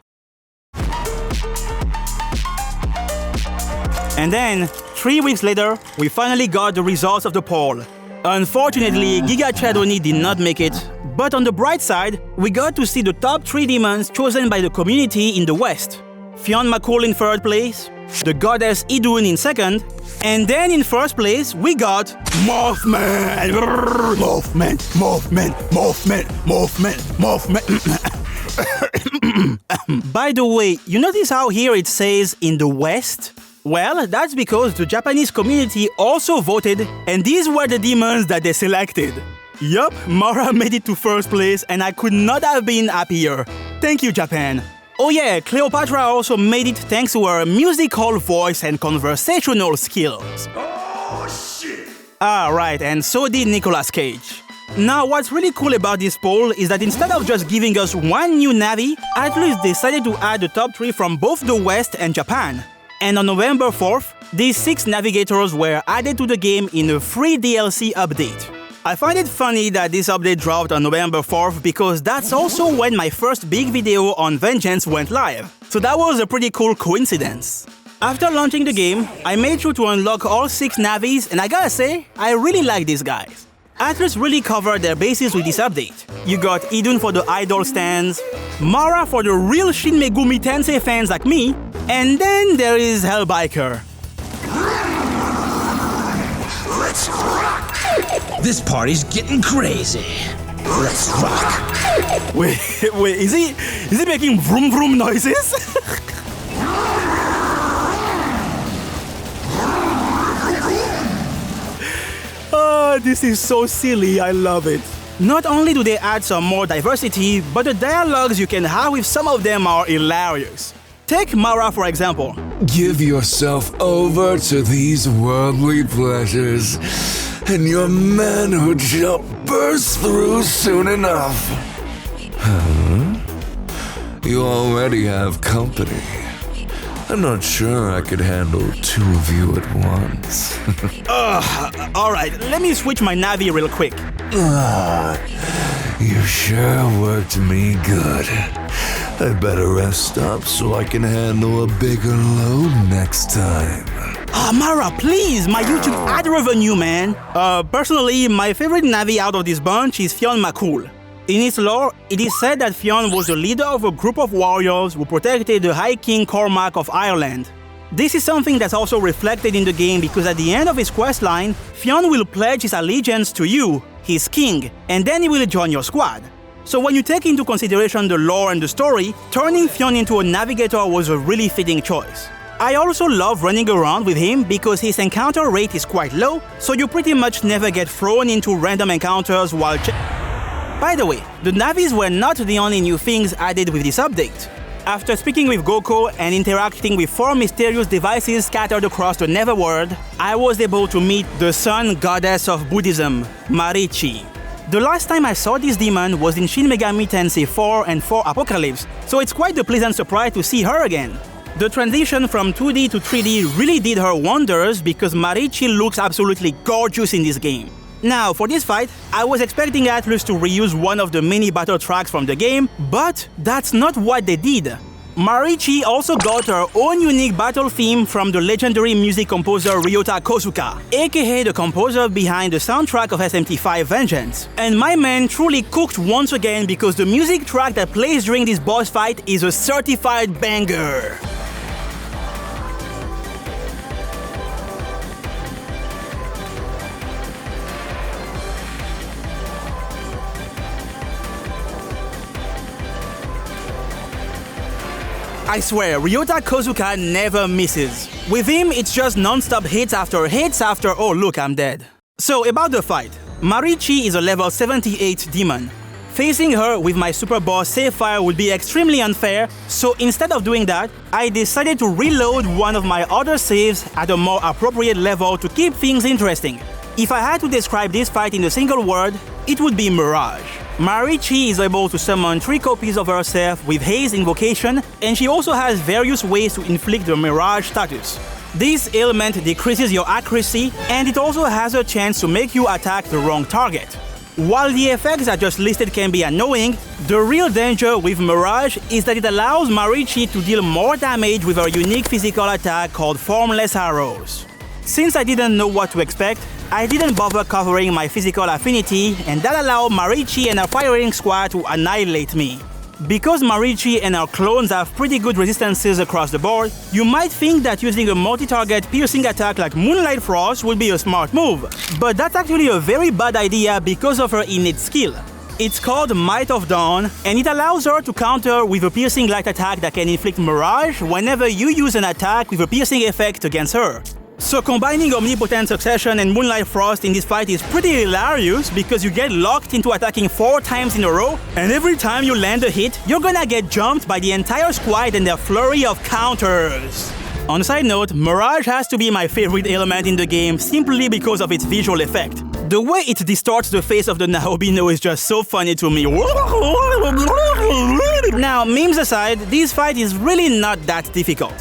And then, 3 weeks later, we finally got the results of the poll. Unfortunately, 𝙃𝘼𝙍𝘍 did not make it, but on the bright side, we got to see the top 3 demons chosen by the community in the West. Fionn McCool in third place, the goddess Idun in second, and then in first place, we got Mothman! Mothman! Mothman! Mothman! Mothman! Mothman! By the way, you notice how here it says in the West? Well, that's because the Japanese community also voted, and these were the demons that they selected. Yup, Mara made it to first place, and I could not have been happier. Thank you, Japan. Oh yeah, Cleopatra also made it thanks to her musical voice and conversational skills. Oh shit! Ah, right, and so did Nicolas Cage. Now, what's really cool about this poll is that instead of just giving us one new Navi, Atlus decided to add the top 3 from both the West and Japan. And on November 4th, these 6 navigators were added to the game in a free DLC update. I find it funny that this update dropped on November 4th because that's also when my first big video on Vengeance went live. So that was a pretty cool coincidence. After launching the game, I made sure to unlock all 6 Navis, and I gotta say, I really like these guys. Atlus really covered their bases with this update. You got Idun for the idol stands, Mara for the real Shin Megami Tensei fans like me, and then there is Hellbiker. Let's rock! This party's getting crazy. Let's rock! Wait, is he making vroom vroom noises? this is so silly, I love it. Not only do they add some more diversity, but the dialogues you can have with some of them are hilarious. Take Mara for example. Give yourself over to these worldly pleasures, and your manhood shall burst through soon enough. Huh? You already have company. I'm not sure I could handle two of you at once. Alright, let me switch my Navi real quick. You sure worked me good. I better rest up so I can handle a bigger load next time. Mara, please, my YouTube ad revenue, man. Personally, my favorite Navi out of this bunch is Fionn McCool. In its lore, it is said that Fionn was the leader of a group of warriors who protected the High King Cormac of Ireland. This is something that's also reflected in the game because at the end of his questline, Fionn will pledge his allegiance to you, his king, and then he will join your squad. So when you take into consideration the lore and the story, turning Fionn into a navigator was a really fitting choice. I also love running around with him because his encounter rate is quite low, so you pretty much never get thrown into random encounters while By the way, the Navis were not the only new things added with this update. After speaking with Goko and interacting with 4 mysterious devices scattered across the Netherworld, I was able to meet the sun goddess of Buddhism, Marichi. The last time I saw this demon was in Shin Megami Tensei 4 and 4 Apocalypse, so it's quite a pleasant surprise to see her again. The transition from 2D to 3D really did her wonders because Marichi looks absolutely gorgeous in this game. Now, for this fight, I was expecting Atlus to reuse one of the mini battle tracks from the game, but that's not what they did. Marichi also got her own unique battle theme from the legendary music composer Ryota Kosuka, aka the composer behind the soundtrack of SMT5 Vengeance. And my man truly cooked once again because the music track that plays during this boss fight is a certified banger. I swear, Ryota Kosuka never misses. With him, it's just non-stop hits after, oh look, I'm dead. So, about the fight. Marichi is a level 78 demon. Facing her with my super boss Sapphire would be extremely unfair, so instead of doing that, I decided to reload one of my other saves at a more appropriate level to keep things interesting. If I had to describe this fight in a single word, it would be Mirage. Marichi is able to summon 3 copies of herself with Haze Invocation, and she also has various ways to inflict the Mirage status. This ailment decreases your accuracy, and it also has a chance to make you attack the wrong target. While the effects I just listed can be annoying, the real danger with Mirage is that it allows Marichi to deal more damage with her unique physical attack called Formless Arrows. Since I didn't know what to expect, I didn't bother covering my physical affinity, and that allowed Marichi and her firing squad to annihilate me. Because Marichi and her clones have pretty good resistances across the board, you might think that using a multi-target piercing attack like Moonlight Frost would be a smart move, but that's actually a very bad idea because of her innate skill. It's called Might of Dawn, and it allows her to counter with a piercing light attack that can inflict Mirage whenever you use an attack with a piercing effect against her. So combining Omnipotent Succession and Moonlight Frost in this fight is pretty hilarious because you get locked into attacking 4 times in a row, and every time you land a hit, you're gonna get jumped by the entire squad and their flurry of counters. On a side note, Mirage has to be my favorite element in the game simply because of its visual effect. The way it distorts the face of the Nahobino is just so funny to me. Now, memes aside, this fight is really not that difficult.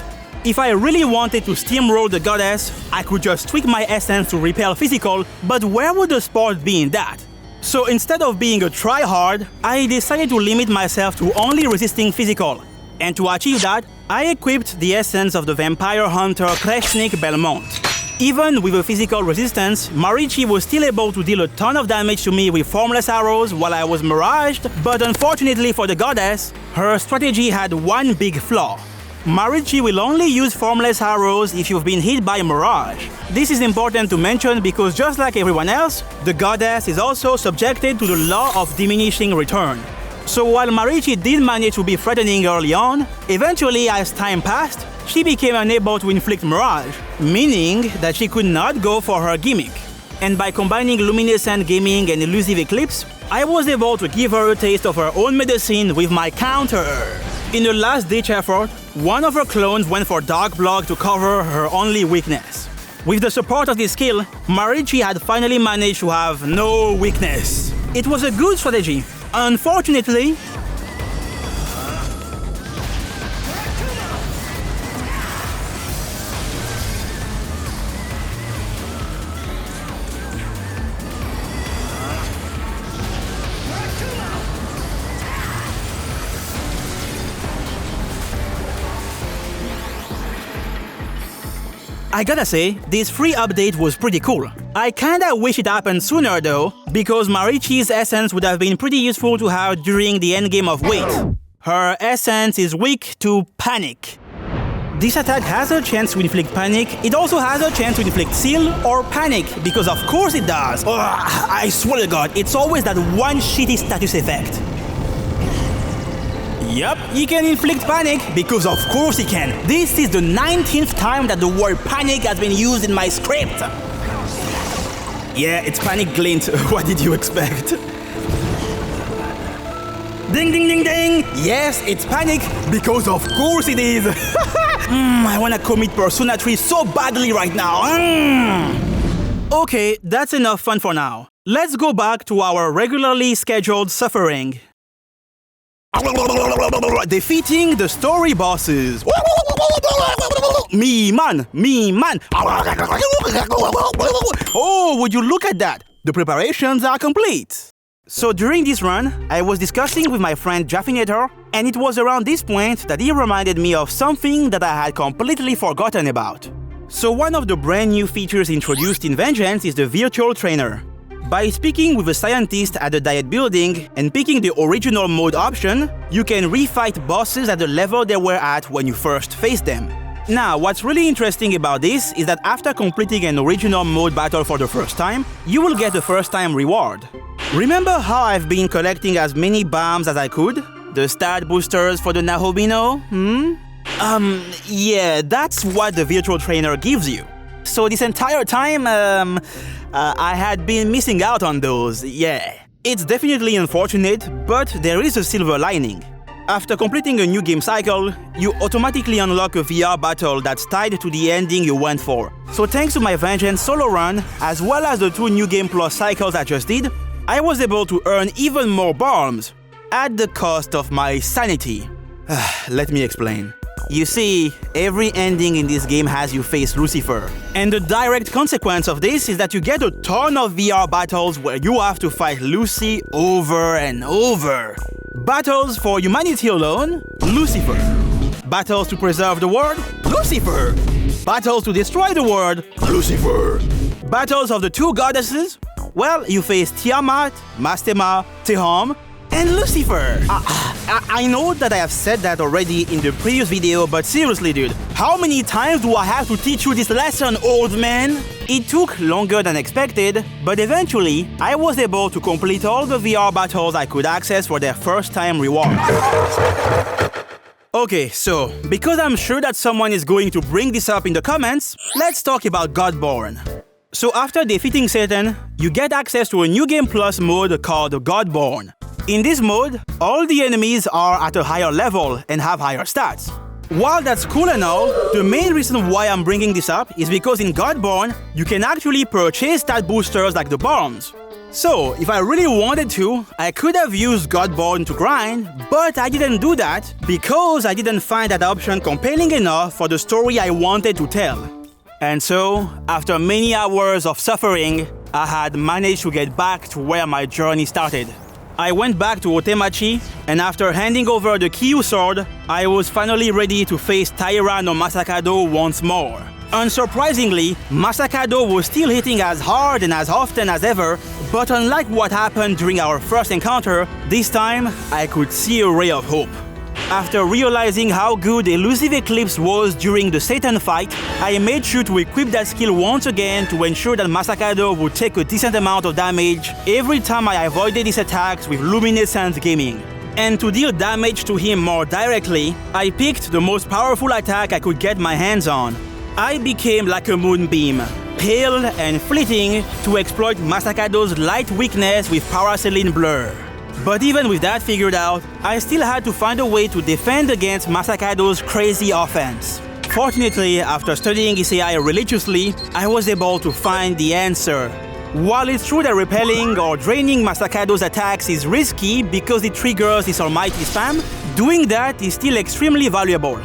If I really wanted to steamroll the goddess, I could just tweak my essence to repel physical, but where would the sport be in that? So instead of being a tryhard, I decided to limit myself to only resisting physical. And to achieve that, I equipped the essence of the vampire hunter Kreshnik Belmont. Even with a physical resistance, Marichi was still able to deal a ton of damage to me with Formless Arrows while I was miraged, but unfortunately for the goddess, her strategy had one big flaw. Marichi will only use Formless Arrows if you've been hit by a Mirage. This is important to mention because just like everyone else, the goddess is also subjected to the law of diminishing return. So while Marichi did manage to be threatening early on, eventually as time passed, she became unable to inflict Mirage, meaning that she could not go for her gimmick. And by combining luminescent gaming and elusive eclipse, I was able to give her a taste of her own medicine with my counter. In a last-ditch effort, one of her clones went for Dark Block to cover her only weakness. With the support of this skill, Marichi had finally managed to have no weakness. It was a good strategy. Unfortunately, I gotta say, this free update was pretty cool. I kinda wish it happened sooner though, because Marichi's essence would have been pretty useful to have during the endgame of Wait. Her essence is weak to panic. This attack has a chance to inflict panic. It also has a chance to inflict seal or panic, because of course it does. I swear to God, it's always that one shitty status effect. Yup, he can inflict panic, because of course he can. This is the 19th time that the word panic has been used in my script. Yeah, it's panic glint. What did you expect? Ding ding ding ding! Yes, it's panic, because of course it is. I wanna commit Persona 3 so badly right now. Okay, that's enough fun for now. Let's go back to our regularly scheduled suffering. Defeating the story bosses. Miman! Oh, would you look at that? The preparations are complete. So during this run, I was discussing with my friend Jaffinator, and it was around this point that he reminded me of something that I had completely forgotten about. So one of the brand new features introduced in Vengeance is the virtual trainer. By speaking with a scientist at the Diet Building and picking the original mode option, you can refight bosses at the level they were at when you first faced them. Now, what's really interesting about this is that after completing an original mode battle for the first time, you will get a first-time reward. Remember how I've been collecting as many bombs as I could? The stat boosters for the Nahobino? Yeah, that's what the virtual trainer gives you. So this entire time, I had been missing out on those, yeah. It's definitely unfortunate, but there is a silver lining. After completing a new game cycle, you automatically unlock a VR battle that's tied to the ending you went for. So thanks to my Vengeance solo run, as well as the 2 New Game Plus cycles I just did, I was able to earn even more bombs, at the cost of my sanity. Let me explain. You see, every ending in this game has you face Lucifer. And the direct consequence of this is that you get a ton of VR battles where you have to fight Lucy over and over. Battles for humanity alone, Lucifer. Battles to preserve the world, Lucifer. Battles to destroy the world, Lucifer. Battles of the 2 goddesses, well, you face Tiamat, Mastema, Tehom, and Lucifer. I know that I have said that already in the previous video, but seriously dude, how many times do I have to teach you this lesson, old man? It took longer than expected, but eventually, I was able to complete all the VR battles I could access for their first time reward. Okay, so, because I'm sure that someone is going to bring this up in the comments, let's talk about Godborn. So after defeating Satan, you get access to a New Game Plus mode called Godborn. In this mode, all the enemies are at a higher level and have higher stats. While that's cool and all, the main reason why I'm bringing this up is because in Godborn, you can actually purchase stat boosters like the bombs. So, if I really wanted to, I could have used Godborn to grind, but I didn't do that because I didn't find that option compelling enough for the story I wanted to tell. And so, after many hours of suffering, I had managed to get back to where my journey started. I went back to Otemachi, and after handing over the Kyu sword, I was finally ready to face Taira no Masakado once more. Unsurprisingly, Masakado was still hitting as hard and as often as ever, but unlike what happened during our first encounter, this time I could see a ray of hope. After realizing how good Elusive Eclipse was during the Satan fight, I made sure to equip that skill once again to ensure that Masakado would take a decent amount of damage every time I avoided his attacks with Luminescent Gaming. And to deal damage to him more directly, I picked the most powerful attack I could get my hands on. I became like a moonbeam. pale and fleeting to exploit Masakado's light weakness with 𝙃𝘍𝘍𝙍 blur. But even with that figured out, I still had to find a way to defend against Masakado's crazy offense. Fortunately, after studying Issei religiously, I was able to find the answer. While it's true that repelling or draining Masakado's attacks is risky because it triggers his almighty spam, doing that is still extremely valuable.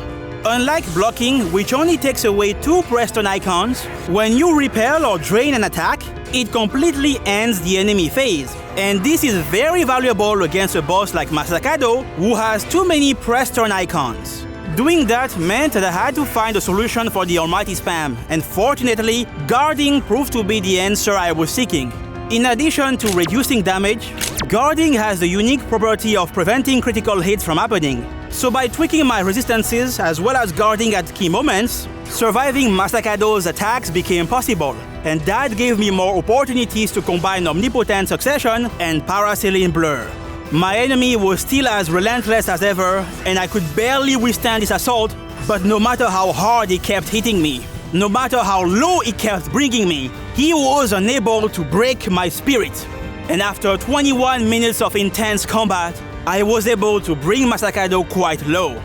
Unlike blocking, which only takes away 2 press turn icons, when you repel or drain an attack, it completely ends the enemy phase. And this is very valuable against a boss like Masakado, who has too many press turn icons. Doing that meant that I had to find a solution for the almighty spam, and fortunately, guarding proved to be the answer I was seeking. In addition to reducing damage, guarding has the unique property of preventing critical hits from happening. So by tweaking my resistances as well as guarding at key moments, surviving Masakado's attacks became possible, and that gave me more opportunities to combine Omnipotent Succession and 𝙃𝘍𝘍𝘍 blur. My enemy was still as relentless as ever, and I could barely withstand his assault, but no matter how hard he kept hitting me, no matter how low he kept bringing me, he was unable to break my spirit. And after 21 minutes of intense combat, I was able to bring Masakado quite low.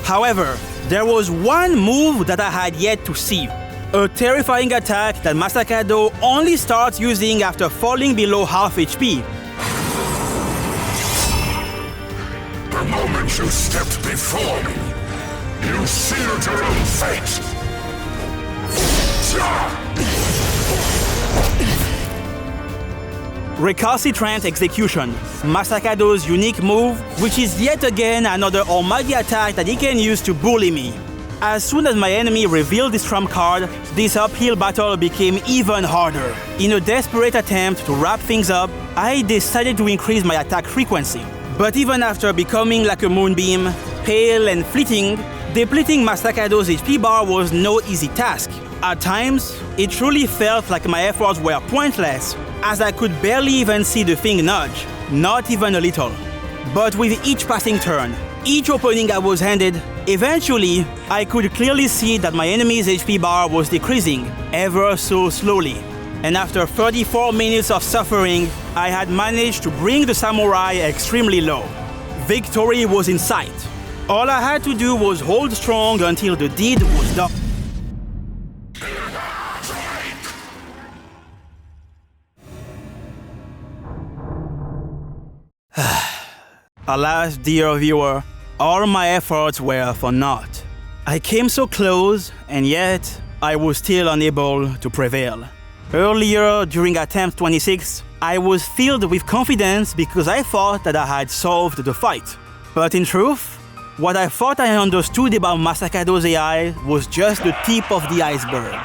However, there was one move that I had yet to see. A terrifying attack that Masakado only starts using after falling below half HP. The moment you stepped before me, you sealed your own fate. Recalcitrant Execution, Masakado's unique move, which is yet again another almighty attack that he can use to bully me. As soon as my enemy revealed this trump card, this uphill battle became even harder. In a desperate attempt to wrap things up, I decided to increase my attack frequency. But even after becoming like a moonbeam, pale and fleeting, depleting Masakado's HP bar was no easy task. At times, it truly felt like my efforts were pointless, as I could barely even see the thing nudge, not even a little. But with each passing turn, each opening I was handed, eventually, I could clearly see that my enemy's HP bar was decreasing, ever so slowly. And after 34 minutes of suffering, I had managed to bring the samurai extremely low. Victory was in sight. All I had to do was hold strong until the deed was done. Alas, dear viewer, all my efforts were for naught. I came so close, and yet I was still unable to prevail. Earlier, during attempt 26, I was filled with confidence because I thought that I had solved the fight. But in truth, what I thought I understood about Masakado's AI was just the tip of the iceberg.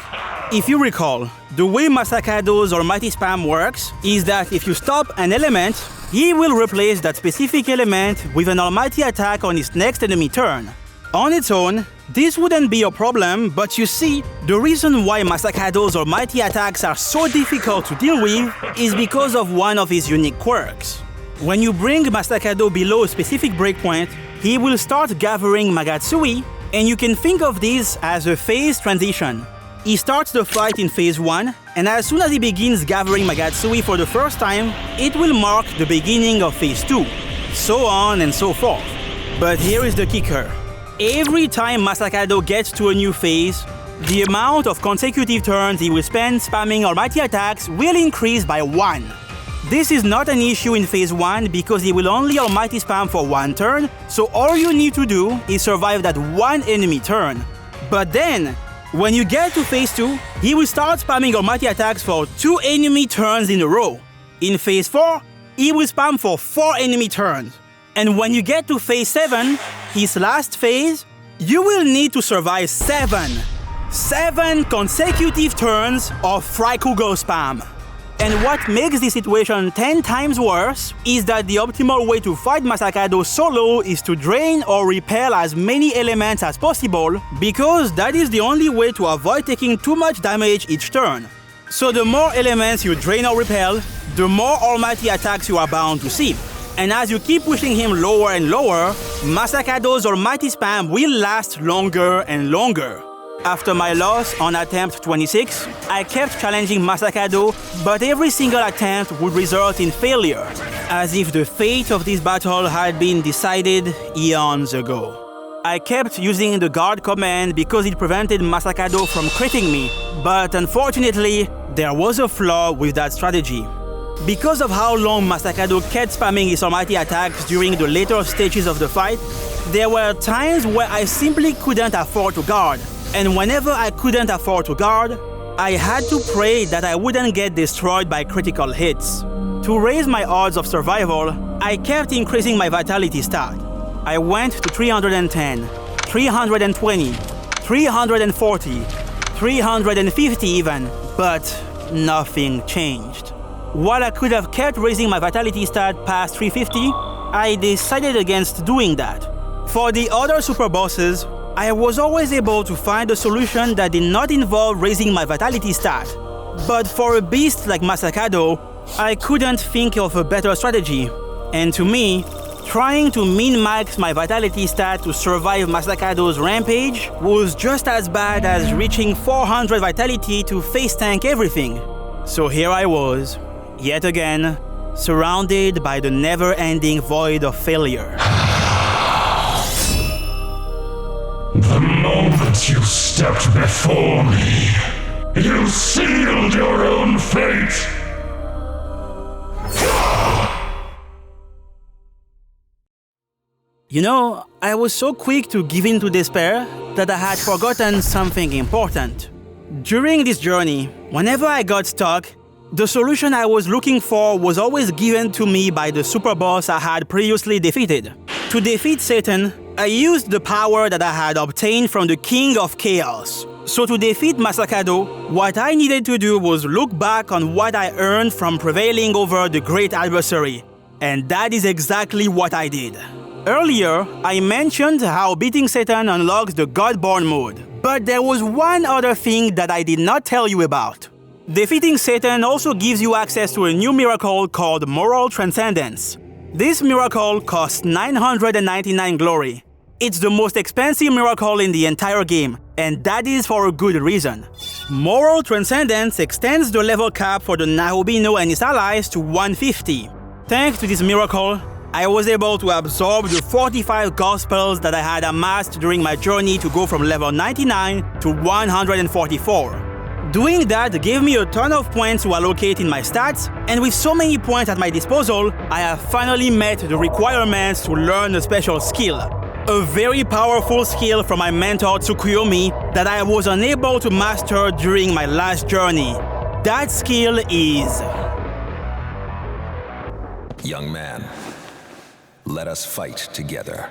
If you recall, the way Masakado's almighty spam works is that if you stop an element, he will replace that specific element with an almighty attack on his next enemy turn. On its own, this wouldn't be a problem, but you see, the reason why Masakado's almighty attacks are so difficult to deal with is because of one of his unique quirks. When you bring Masakado below a specific breakpoint, he will start gathering Magatsui, and you can think of this as a phase transition. He starts the fight in phase 1, and as soon as he begins gathering Magatsui for the first time, it will mark the beginning of phase 2, so on and so forth. But here is the kicker. Every time Masakado gets to a new phase, the amount of consecutive turns he will spend spamming almighty attacks will increase by 1. This is not an issue in phase 1 because he will only almighty spam for 1 turn, so all you need to do is survive that 1 enemy turn. But then, when you get to phase 2, he will start spamming almighty attacks for 2 enemy turns in a row. In phase 4, he will spam for 4 enemy turns. And when you get to phase 7, his last phase, you will need to survive 7 consecutive turns of Frikugo spam. And what makes this situation 10 times worse is that the optimal way to fight Masakado solo is to drain or repel as many elements as possible, because that is the only way to avoid taking too much damage each turn. So the more elements you drain or repel, the more almighty attacks you are bound to see. And as you keep pushing him lower and lower, Masakado's almighty spam will last longer and longer. After my loss on attempt 26, I kept challenging Masakado, but every single attempt would result in failure, as if the fate of this battle had been decided eons ago. I kept using the guard command because it prevented Masakado from critting me, but unfortunately, there was a flaw with that strategy. Because of how long Masakado kept spamming his almighty attacks during the later stages of the fight, there were times where I simply couldn't afford to guard. And whenever I couldn't afford to guard, I had to pray that I wouldn't get destroyed by critical hits. To raise my odds of survival, I kept increasing my vitality stat. I went to 310, 320, 340, 350 even, but nothing changed. While I could have kept raising my vitality stat past 350, I decided against doing that. For the other super bosses, I was always able to find a solution that did not involve raising my vitality stat. But for a beast like Masakado, I couldn't think of a better strategy. And to me, trying to min-max my vitality stat to survive Masakado's rampage was just as bad as reaching 400 vitality to face tank everything. So here I was, yet again, surrounded by the never-ending void of failure. The moment you stepped before me, you sealed your own fate! You know, I was so quick to give in to despair that I had forgotten something important. During this journey, whenever I got stuck, the solution I was looking for was always given to me by the super boss I had previously defeated. To defeat Satan, I used the power that I had obtained from the King of Chaos. So to defeat Masakado, what I needed to do was look back on what I earned from prevailing over the great adversary. And that is exactly what I did. Earlier, I mentioned how beating Satan unlocks the Godborn mode. But there was one other thing that I did not tell you about. Defeating Satan also gives you access to a new miracle called Moral Transcendence. This miracle costs 999 glory. It's the most expensive miracle in the entire game, and that is for a good reason. Moral Transcendence extends the level cap for the Nahobino and his allies to 150. Thanks to this miracle, I was able to absorb the 45 gospels that I had amassed during my journey to go from level 99 to 144. Doing that gave me a ton of points to allocate in my stats, and with so many points at my disposal, I have finally met the requirements to learn a special skill. A very powerful skill from my mentor Tsukuyomi that I was unable to master during my last journey. That skill is... Young man, let us fight together.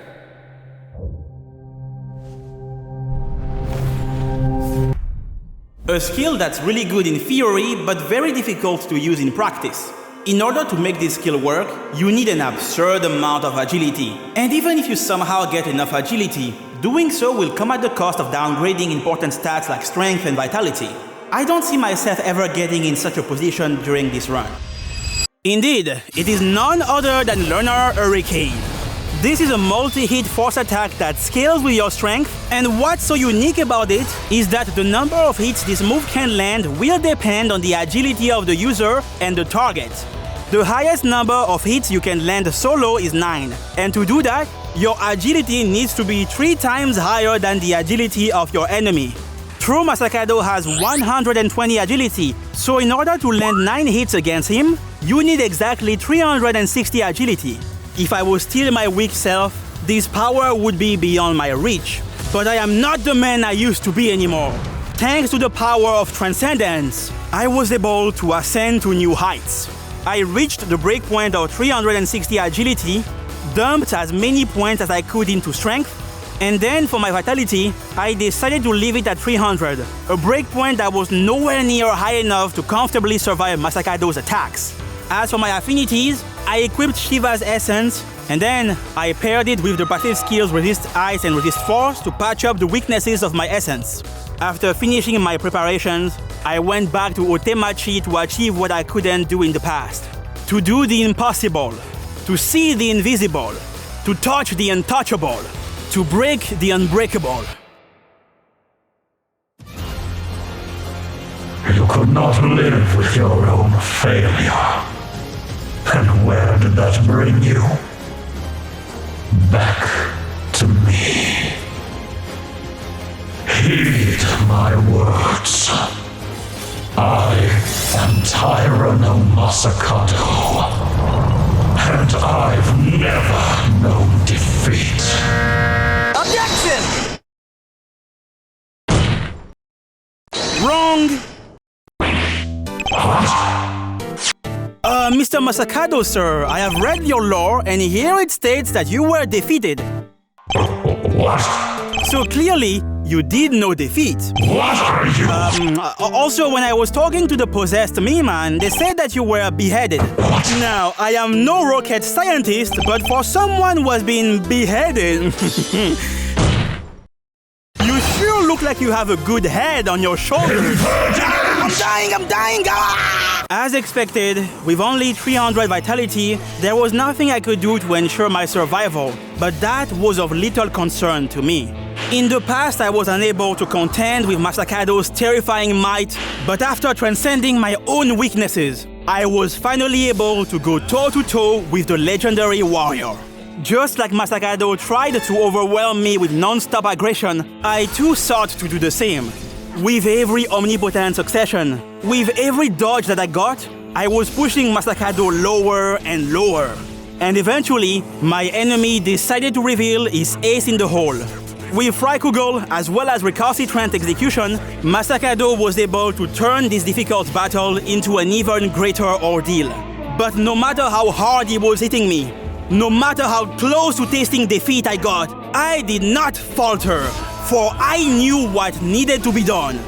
A skill that's really good in theory, but very difficult to use in practice. In order to make this skill work, you need an absurd amount of agility. And even if you somehow get enough agility, doing so will come at the cost of downgrading important stats like strength and vitality. I don't see myself ever getting in such a position during this run. Indeed, it is none other than Learner Hurricane. This is a multi-hit force attack that scales with your strength, and what's so unique about it is that the number of hits this move can land will depend on the agility of the user and the target. The highest number of hits you can land solo is 9, and to do that, your agility needs to be 3 times higher than the agility of your enemy. True Masakado has 120 agility, so in order to land 9 hits against him, you need exactly 360 agility. If I was still my weak self, this power would be beyond my reach. But I am not the man I used to be anymore. Thanks to the power of Transcendence, I was able to ascend to new heights. I reached the breakpoint of 360 agility, dumped as many points as I could into strength, and then for my vitality, I decided to leave it at 300, a breakpoint that was nowhere near high enough to comfortably survive Masakado's attacks. As for my affinities, I equipped Shiva's essence, and then I paired it with the passive skills Resist Ice and Resist Force to patch up the weaknesses of my essence. After finishing my preparations, I went back to Otemachi to achieve what I couldn't do in the past. To do the impossible, to see the invisible, to touch the untouchable, to break the unbreakable. You could not live with your own failure. And where did that bring you? Back to me. Heed my words. I am 𝙃𝘼𝙍𝘍, and I've never known defeat. Objection! Wrong! Mr. Masakado, sir, I have read your lore, and here it states that you were defeated. What? So clearly, you did no defeat. What are you? Also, when I was talking to the possessed Miman, they said that you were beheaded. What? Now, I am no rocket scientist, but for someone who has been beheaded, you sure look like you have a good head on your shoulders. I'm dying! Ah! As expected, with only 300 vitality, there was nothing I could do to ensure my survival, but that was of little concern to me. In the past, I was unable to contend with Masakado's terrifying might, but after transcending my own weaknesses, I was finally able to go toe-to-toe with the legendary warrior. Just like Masakado tried to overwhelm me with non-stop aggression, I too sought to do the same. With every omnipotent succession, with every dodge that I got, I was pushing Masakado lower and lower. And eventually, my enemy decided to reveal his ace in the hole. With 𝙃𝘍𝘍 as well as recalcitrant execution, Masakado was able to turn this difficult battle into an even greater ordeal. But no matter how hard he was hitting me, no matter how close to tasting defeat I got, I did not falter, for I knew what needed to be done.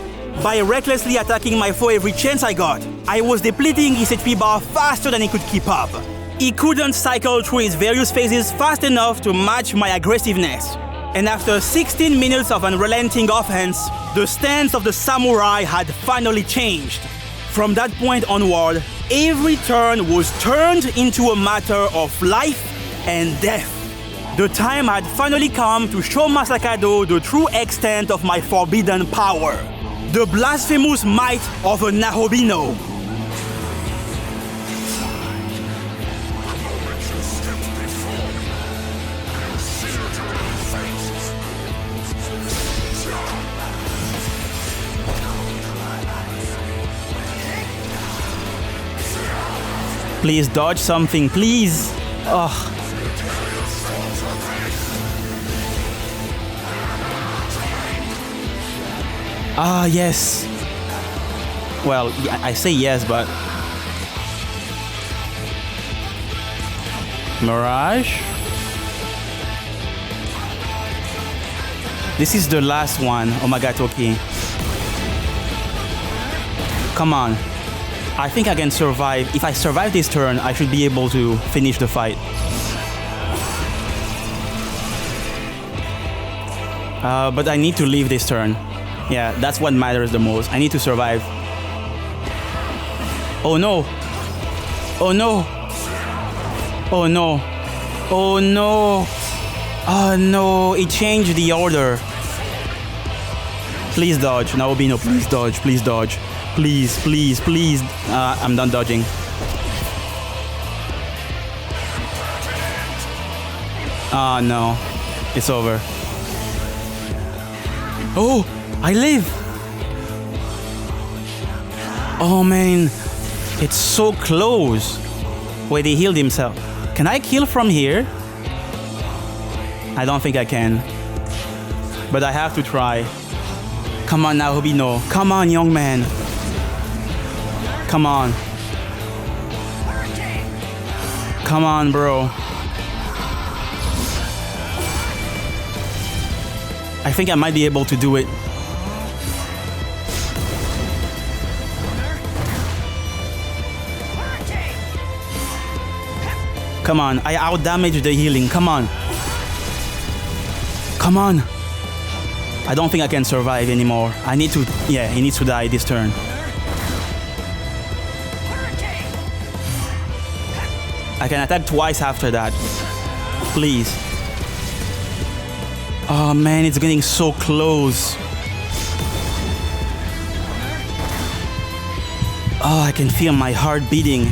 By recklessly attacking my foe every chance I got, I was depleting his HP bar faster than he could keep up. He couldn't cycle through his various phases fast enough to match my aggressiveness. And after 16 minutes of unrelenting offense, the stance of the samurai had finally changed. From that point onward, every turn was turned into a matter of life and death. The time had finally come to show Masakado the true extent of my forbidden power. The blasphemous might of a 𝙃𝘍𝑍𝘍. Please dodge something, please. Ugh. Ah, yes. Well, I say yes, but... Mirage? This is the last one. Oh my god, okay. Come on. I think I can survive. If I survive this turn, I should be able to finish the fight. But I need to leave this turn. Yeah, that's what matters the most. I need to survive. Oh no! Oh no! Oh no! Oh no! Oh no! It changed the order. Please dodge. 𝙃𝘍𝑍𝘍, please dodge. Please dodge. Please, please, please. I'm done dodging. Ah, no. It's over. Oh! I live! Oh man, it's so close. Wait, he healed himself. Can I kill from here? I don't think I can. But I have to try. Come on now, 𝙃𝘍𝑍𝘍. Come on, young man. Come on. Come on, bro. I think I might be able to do it. Come on, I outdamaged the healing. Come on. Come on. I don't think I can survive anymore. I need to... Yeah, he needs to die this turn. I can attack twice after that. Please. Oh man, it's getting so close. Oh, I can feel my heart beating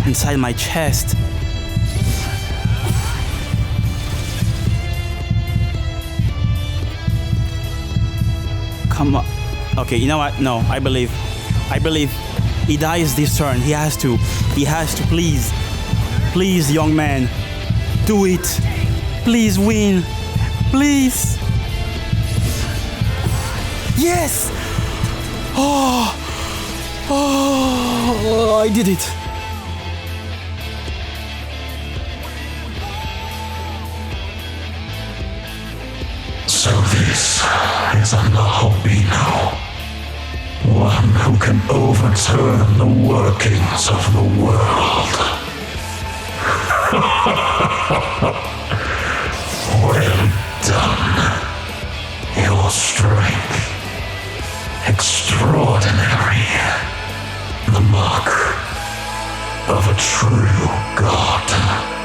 inside my chest. Come on. Okay, you know what? No, I believe he dies this turn. He has to, please. Please, young man. Do it. Please win. Please. Yes! Oh, I did it. So this is a 𝙃𝘼𝙍𝑍, one who can overturn the workings of the world. Well done. Your strength, extraordinary. The mark of a true god.